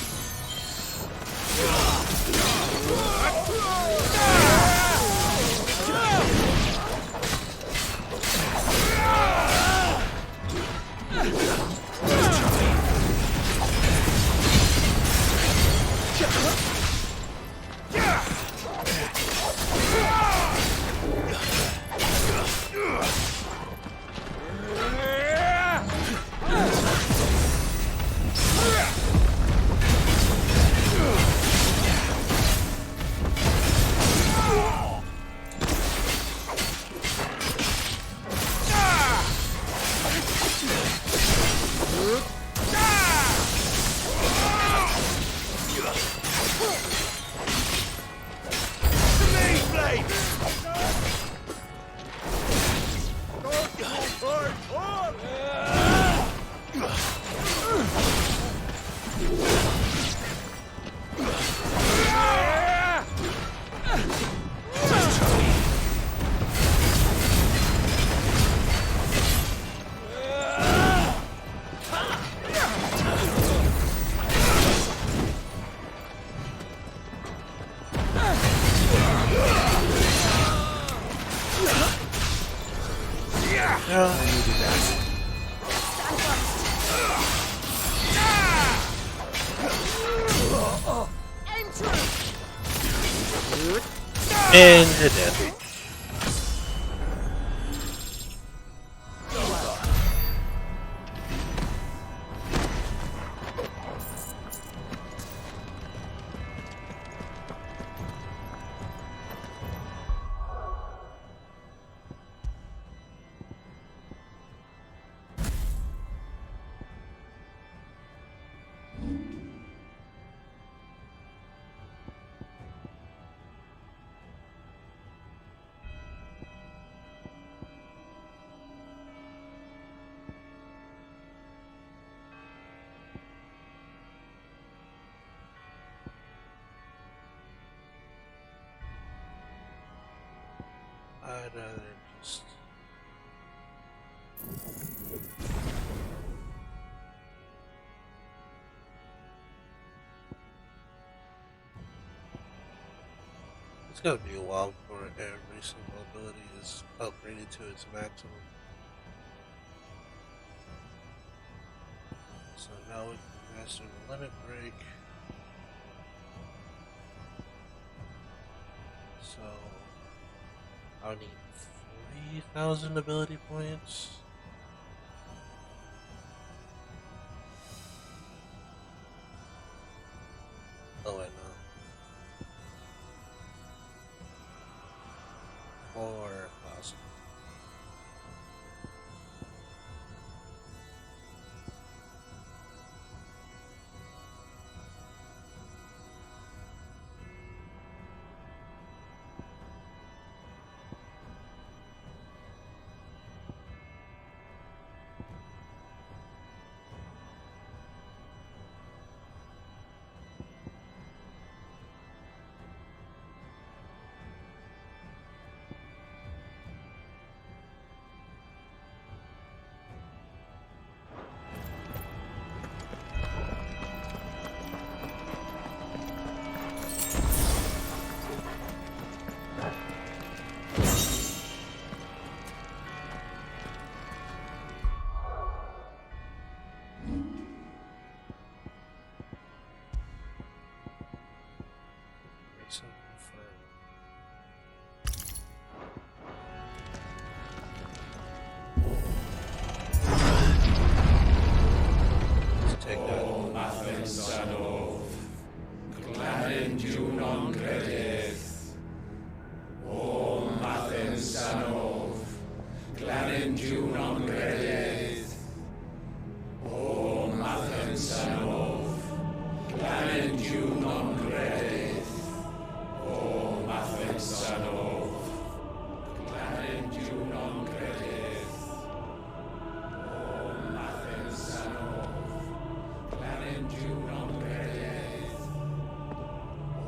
And you're dead. I'd rather just... It's gonna be a while before every single ability is upgraded to its maximum. So now we can master the limit break. So I need 3,000 ability points. Oh, wait, no. 4,000. non credeth. O Mathen Sanov, Clement non credeth. O Mathen Sanov, Clement non credeth. O Mathen Sanov, Clement non credeth.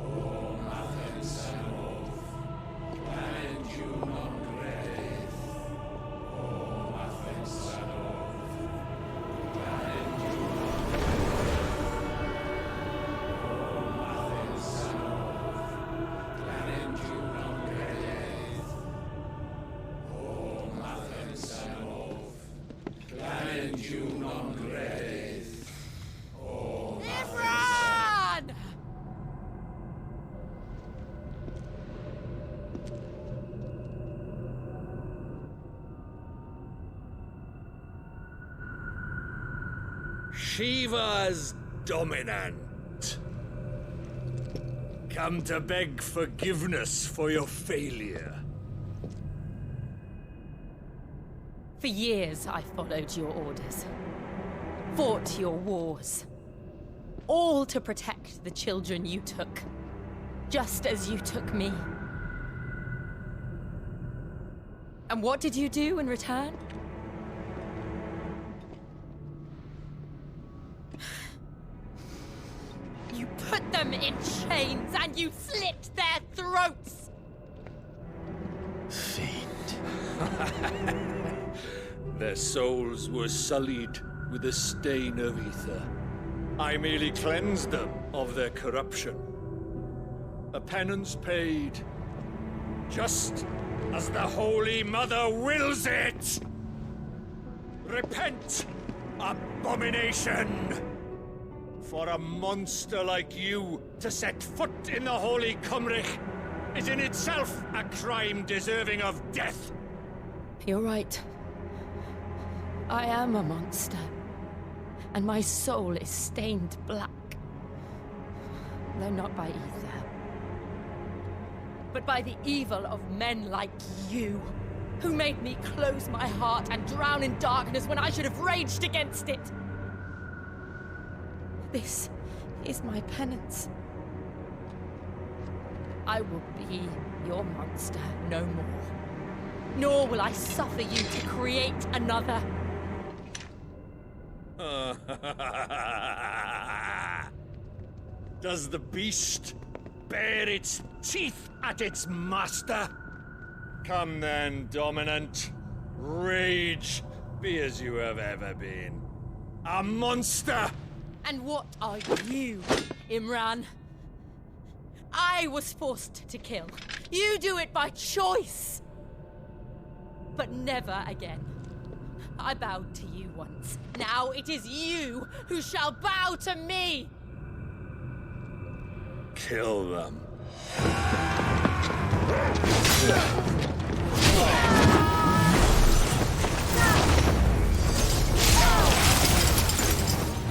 O Mathen Sanov, Clement non credeth. O Mathen Sanov, Clement non credeth. Imran! Shiva's dominant. Come to beg forgiveness for your failure. For years, I followed your orders. Fought your wars. All to protect the children you took. Just as you took me. And what did you do in return? You put them in chains and you slit their throats! Their souls were sullied with a stain of ether. I merely cleansed them of their corruption. A penance paid, just as the Holy Mother wills it! Repent, abomination! For a monster like you to set foot in the Holy Cymric is in itself a crime deserving of death. You're right. I am a monster. And my soul is stained black. Though not by ether. But by the evil of men like you, who made me close my heart and drown in darkness when I should have raged against it. This is my penance. I will be your monster no more. Nor will I suffer you to create another. Does the beast bare its teeth at its master? Come then, dominant. Rage, be as you have ever been. A monster! And what are you, Imran? I was forced to kill. You do it by choice. But never again. I bowed to you once. Now it is you who shall bow to me! Kill them.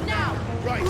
Now! Right!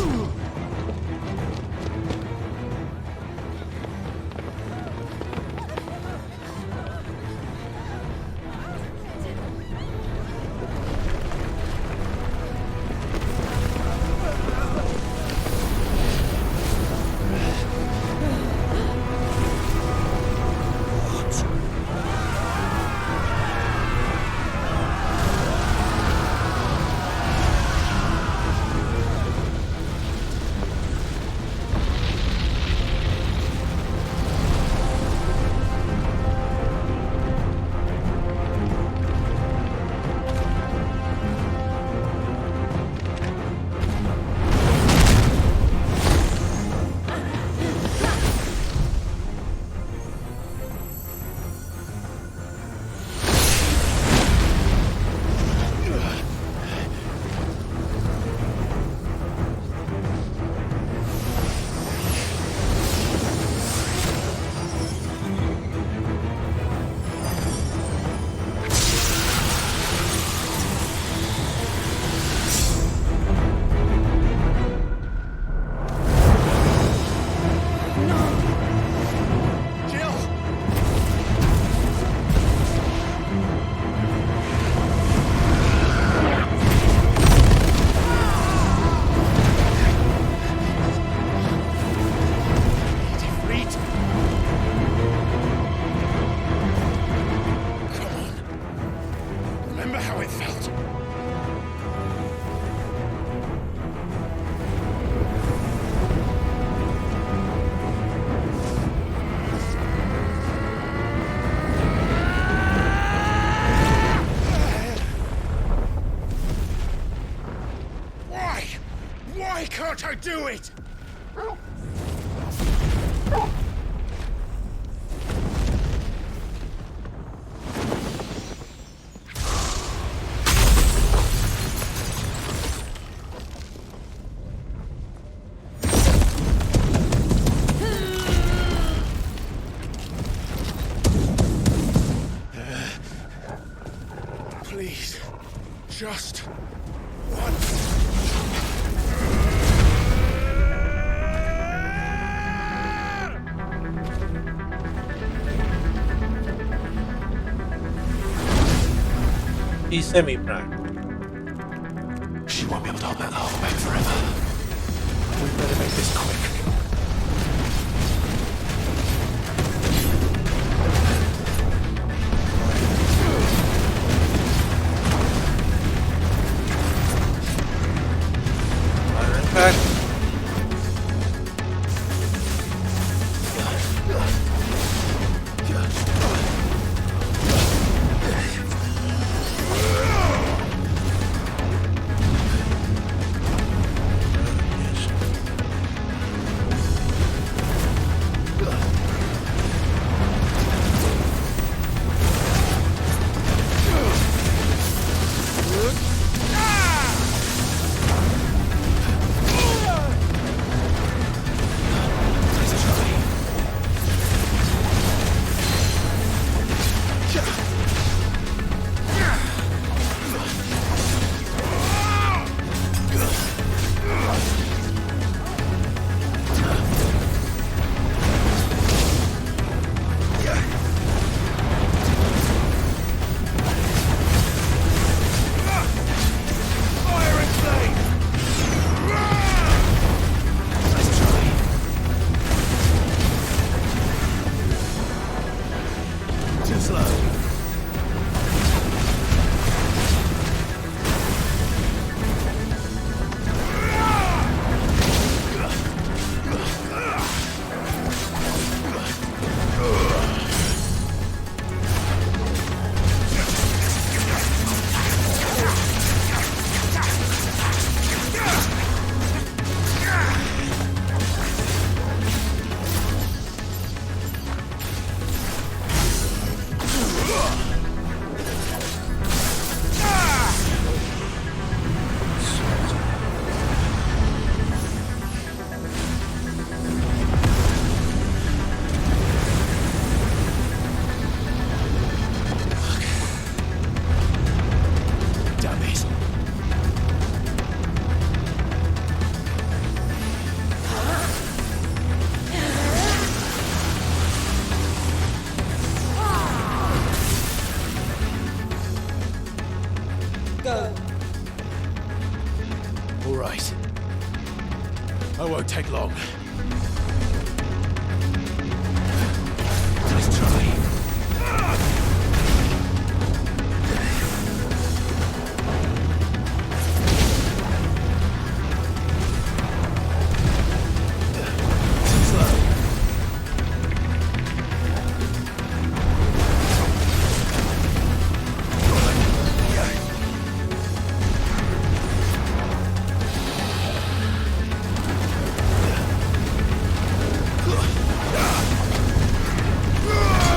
can't I do it? Please, just once. He's semi-prime. She won't be able to hold that lava back forever. We better make this quick. Back. All right. I won't take long. Nice try. Ah!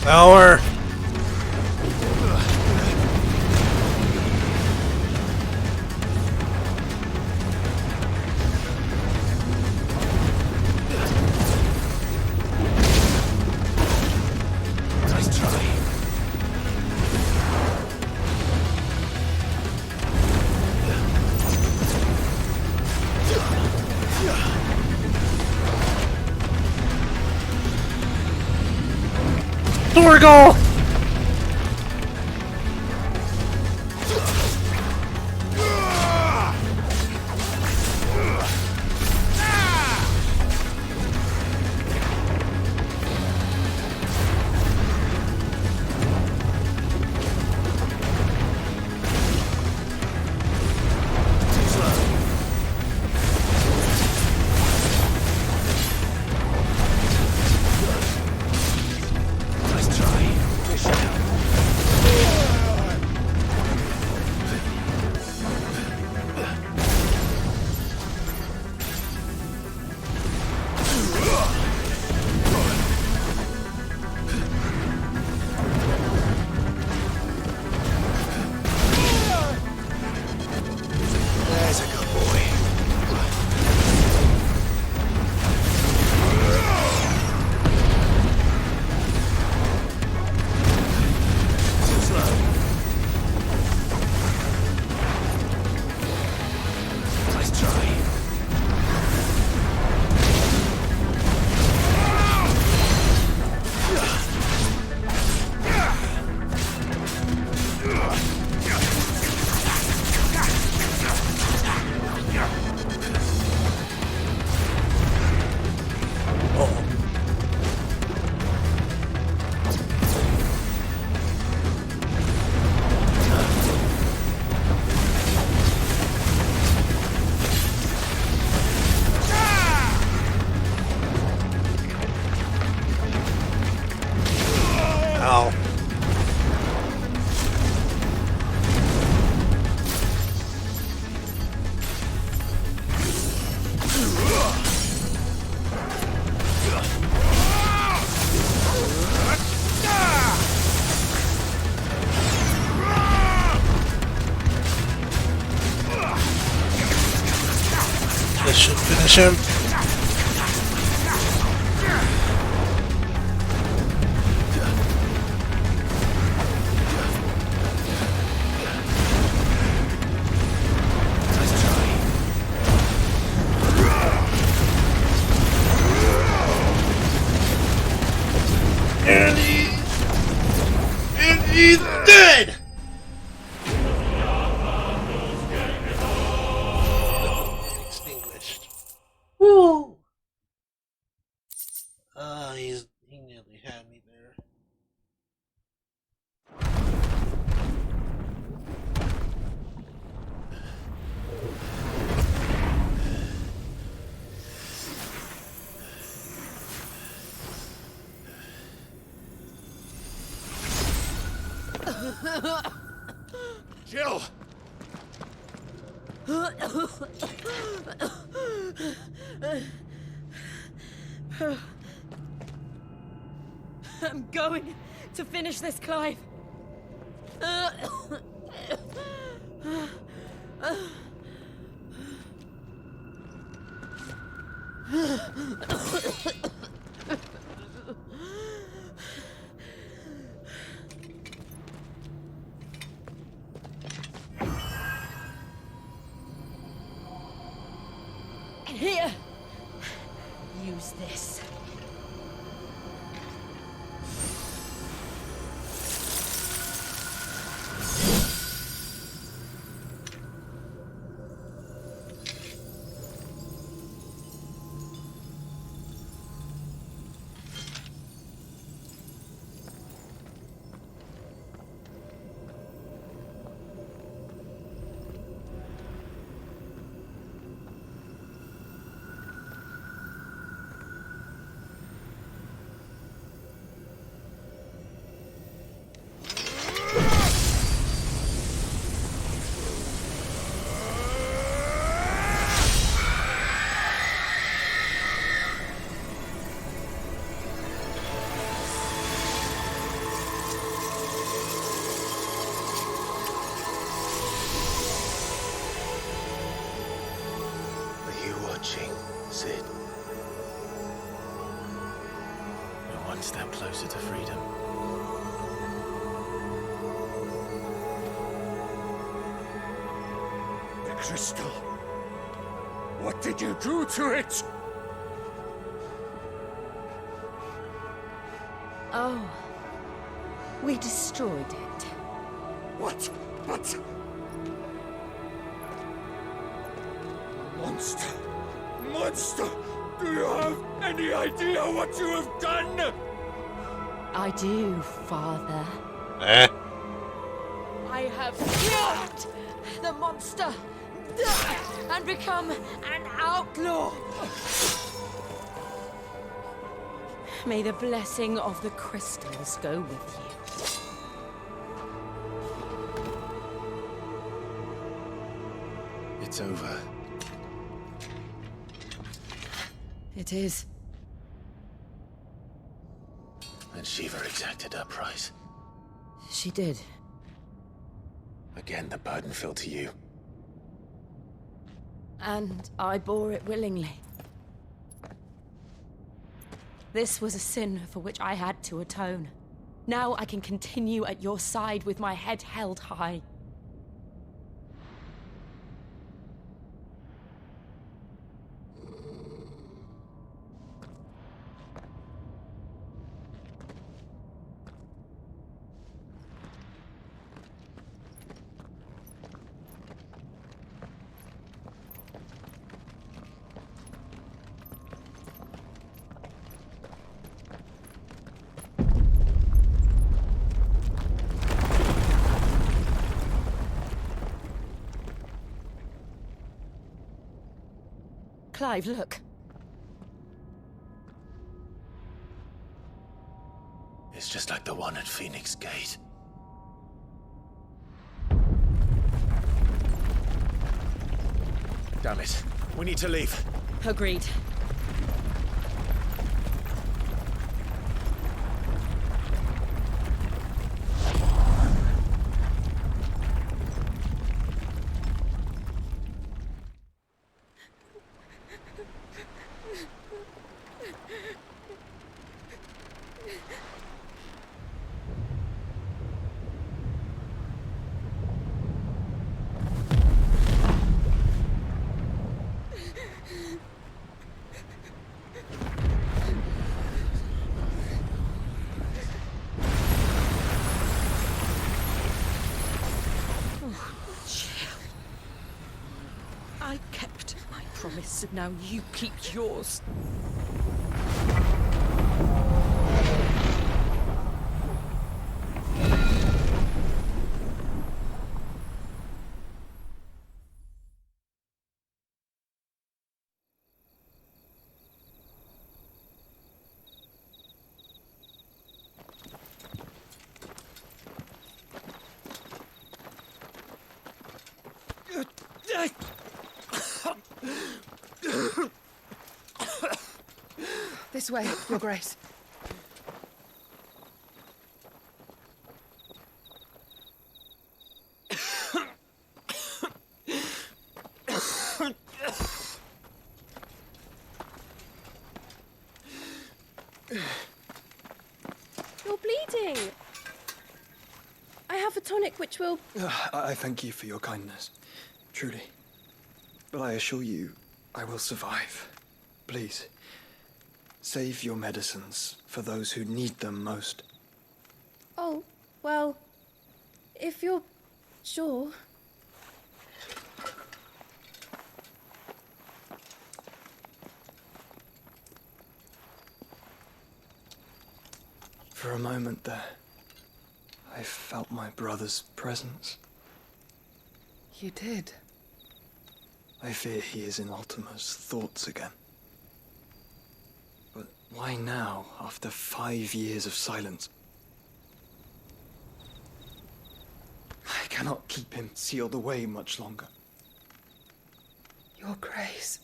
Power! Nice try. Torgal! Nice try. Push out. There's a good boy. Too slow. Nice try. Ow. This should finish him. And he's dead! Extinguished. Woo! He nearly had me there. Jill! I'm going to finish this, Clive. Here. Use this. watching, Sid. We're one step closer to freedom. The crystal. What did you do to it? Oh, we destroyed it. What? But... Monster! Monster! Do you have any idea what you have done? I do, Father. I have killed the monster and become an outlaw. May the blessing of the crystals go with you. It's over. It is. And Shiva exacted her price. She did. Again, the burden fell to you. And I bore it willingly. This was a sin for which I had to atone. Now I can continue at your side with my head held high. Clive, look. It's just like the one at Phoenix Gate. Damn it. We need to leave. Agreed. I kept my promise, and now you keep yours. This way, Your Grace. You're bleeding. I have a tonic which will... I thank you for your kindness, truly. But I assure you, I will survive. Please, save your medicines for those who need them most. Oh, well, if you're sure. For a moment there, I felt my brother's presence. You did? I fear he is in Ultima's thoughts again. But why now, after 5 years of silence? I cannot keep him sealed away much longer. Your Grace.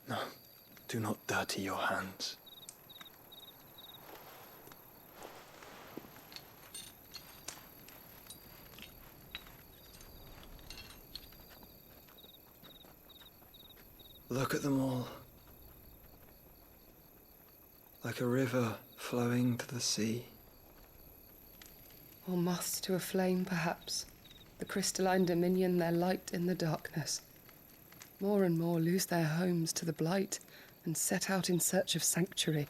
No, do not dirty your hands. Look at them all. Like a river flowing to the sea. Or moths to a flame, perhaps. The crystalline dominion, their light in the darkness. More and more lose their homes to the blight and set out in search of sanctuary,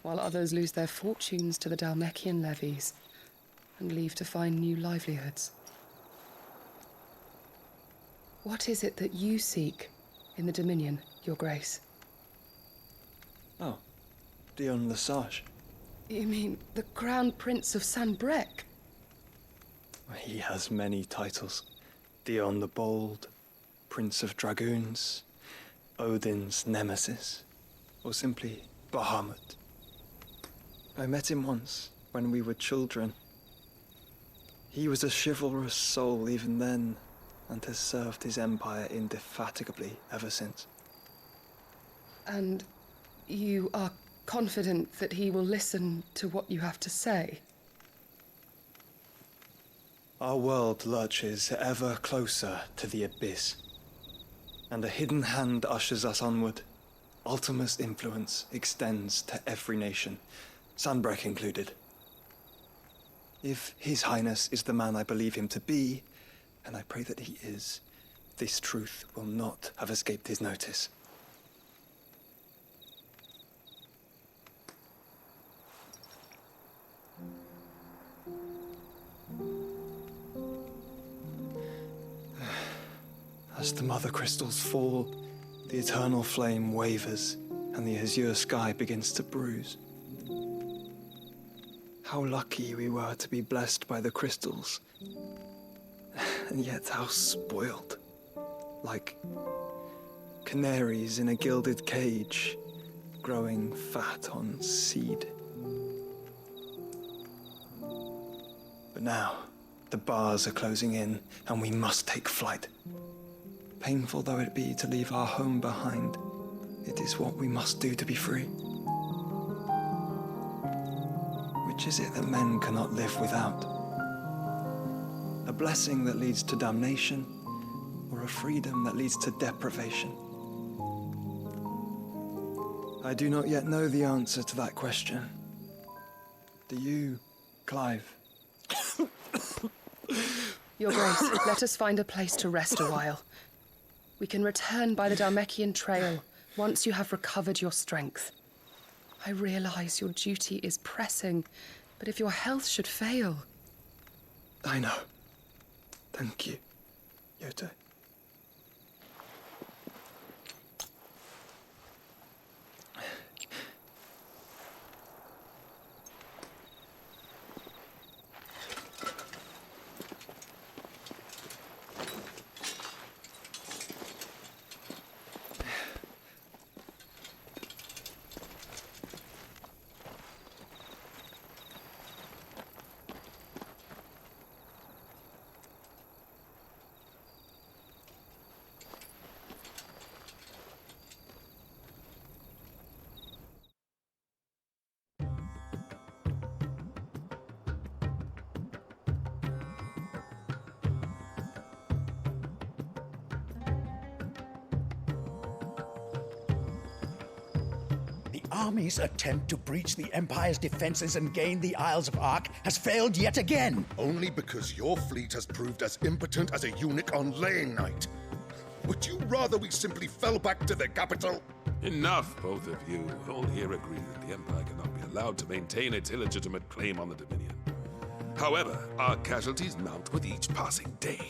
while others lose their fortunes to the Dhalmekian levies and leave to find new livelihoods. What is it that you seek in the Dominion, Your Grace? Oh, Dion Lesage. You mean the Crown Prince of Sanbreque? He has many titles. Dion the Bold, Prince of Dragoons, Odin's Nemesis, or simply Bahamut. I met him once, when we were children. He was a chivalrous soul even then, and has served his empire indefatigably ever since. And you are confident that he will listen to what you have to say? Our world lurches ever closer to the abyss, and a hidden hand ushers us onward. Ultima's influence extends to every nation, Sanbreque included. If His Highness is the man I believe him to be, and I pray that he is, this truth will not have escaped his notice. As the mother crystals fall, the eternal flame wavers, and the azure sky begins to bruise. How lucky we were to be blessed by the crystals, and yet how spoiled. Like canaries in a gilded cage, growing fat on seed. But now, the bars are closing in, and we must take flight. Painful though it be to leave our home behind, it is what we must do to be free. Which is it that men cannot live without? A blessing that leads to damnation, or a freedom that leads to deprivation? I do not yet know the answer to that question. Do you, Clive? Your Grace, let us find a place to rest a while. We can return by the Dhalmekian trail once you have recovered your strength. I realize your duty is pressing, but if your health should fail... I know. Thank you, Yote. Army's attempt to breach the Empire's defenses and gain the Isles of Ark has failed yet again. Only because your fleet has proved as impotent as a eunuch on laying night. Would you rather we simply fell back to the capital? Enough, both of you. All here agree that the Empire cannot be allowed to maintain its illegitimate claim on the Dominion. However, our casualties mount with each passing day.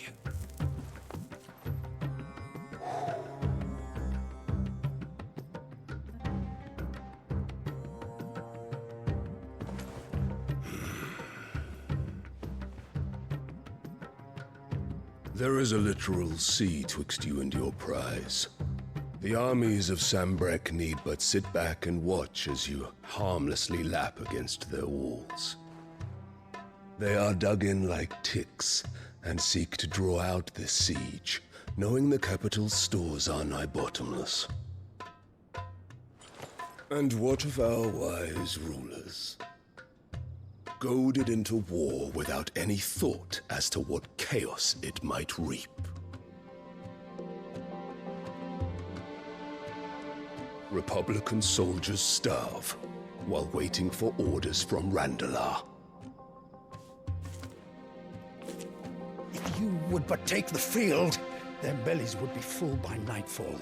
There is a literal sea twixt you and your prize. The armies of Sanbreque need but sit back and watch as you harmlessly lap against their walls. They are dug in like ticks and seek to draw out this siege, knowing the capital's stores are nigh bottomless. And what of our wise rulers? Goaded into war without any thought as to what chaos it might reap. Republican soldiers starve while waiting for orders from Randalar. If you would but take the field, their bellies would be full by nightfall.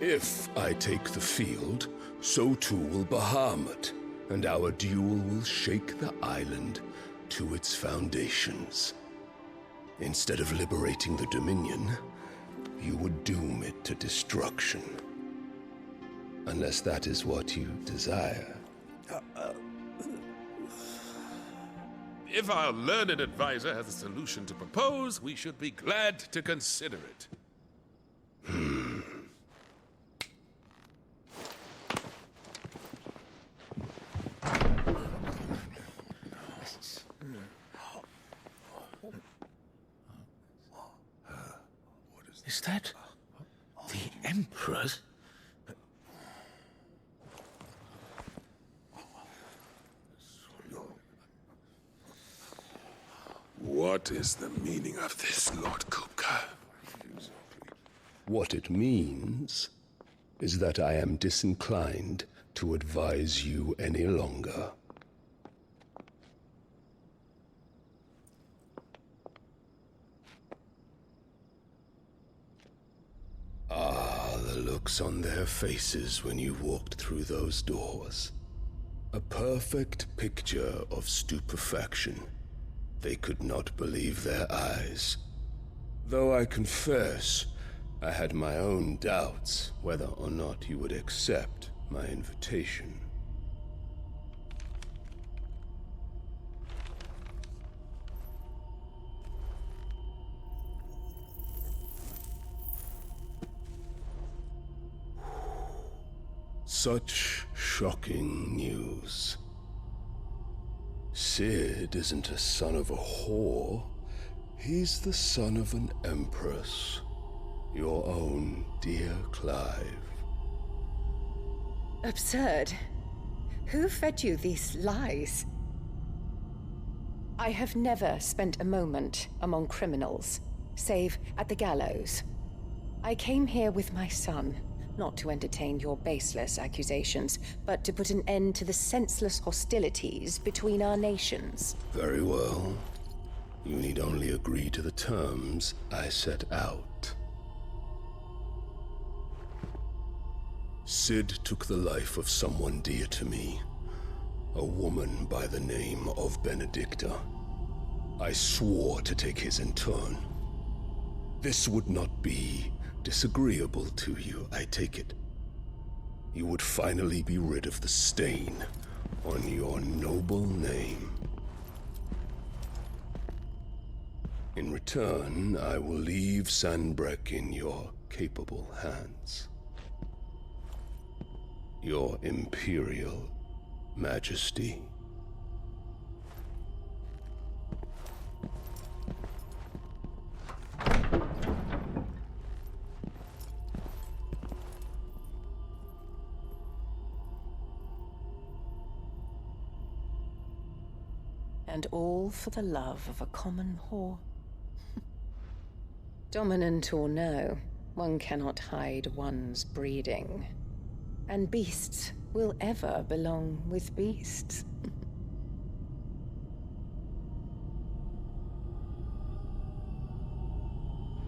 If I take the field, so too will Bahamut, and our duel will shake the island to its foundations. Instead of liberating the Dominion, you would doom it to destruction. Unless that is what you desire. If our learned advisor has a solution to propose, we should be glad to consider it. Is that the Emperor's? What is the meaning of this, Lord Kupka? What it means is that I am disinclined to advise you any longer. Ah, the looks on their faces when you walked through those doors. A perfect picture of stupefaction. They could not believe their eyes. Though I confess, I had my own doubts whether or not you would accept my invitation. Such shocking news. Sid isn't a son of a whore. He's the son of an empress. Your own dear Clive. Absurd. Who fed you these lies? I have never spent a moment among criminals, save at the gallows. I came here with my son, not to entertain your baseless accusations, but to put an end to the senseless hostilities between our nations. Very well. You need only agree to the terms I set out. Sid took the life of someone dear to me, a woman by the name of Benedicta. I swore to take his in turn. This would not be disagreeable to you, I take it. You would finally be rid of the stain on your noble name. In return, I will leave Sanbreque in your capable hands. Your Imperial Majesty. And all for the love of a common whore. Dominant or no, one cannot hide one's breeding. And beasts will ever belong with beasts.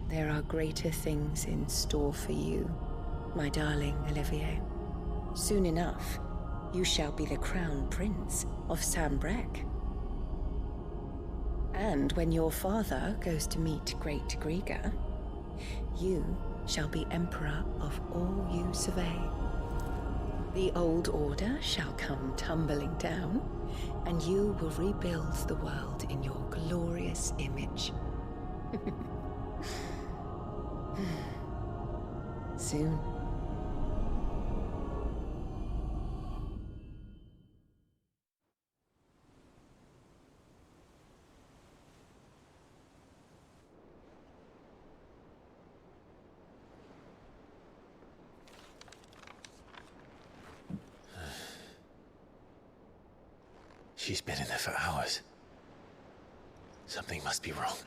There are greater things in store for you, my darling Olivier. Soon enough, you shall be the crown prince of Sanbreque. And when your father goes to meet Great Griga, you shall be emperor of all you survey. The old order shall come tumbling down, and you will rebuild the world in your glorious image. Soon. She's been in there for hours. Something must be wrong.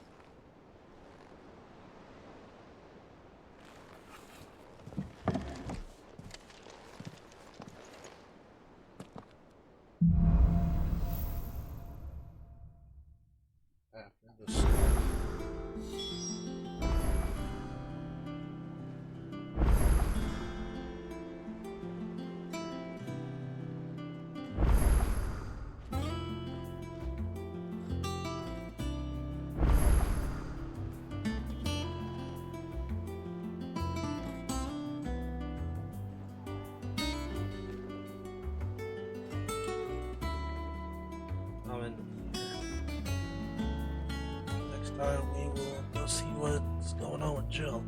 next time we will go see what's going on with Jill.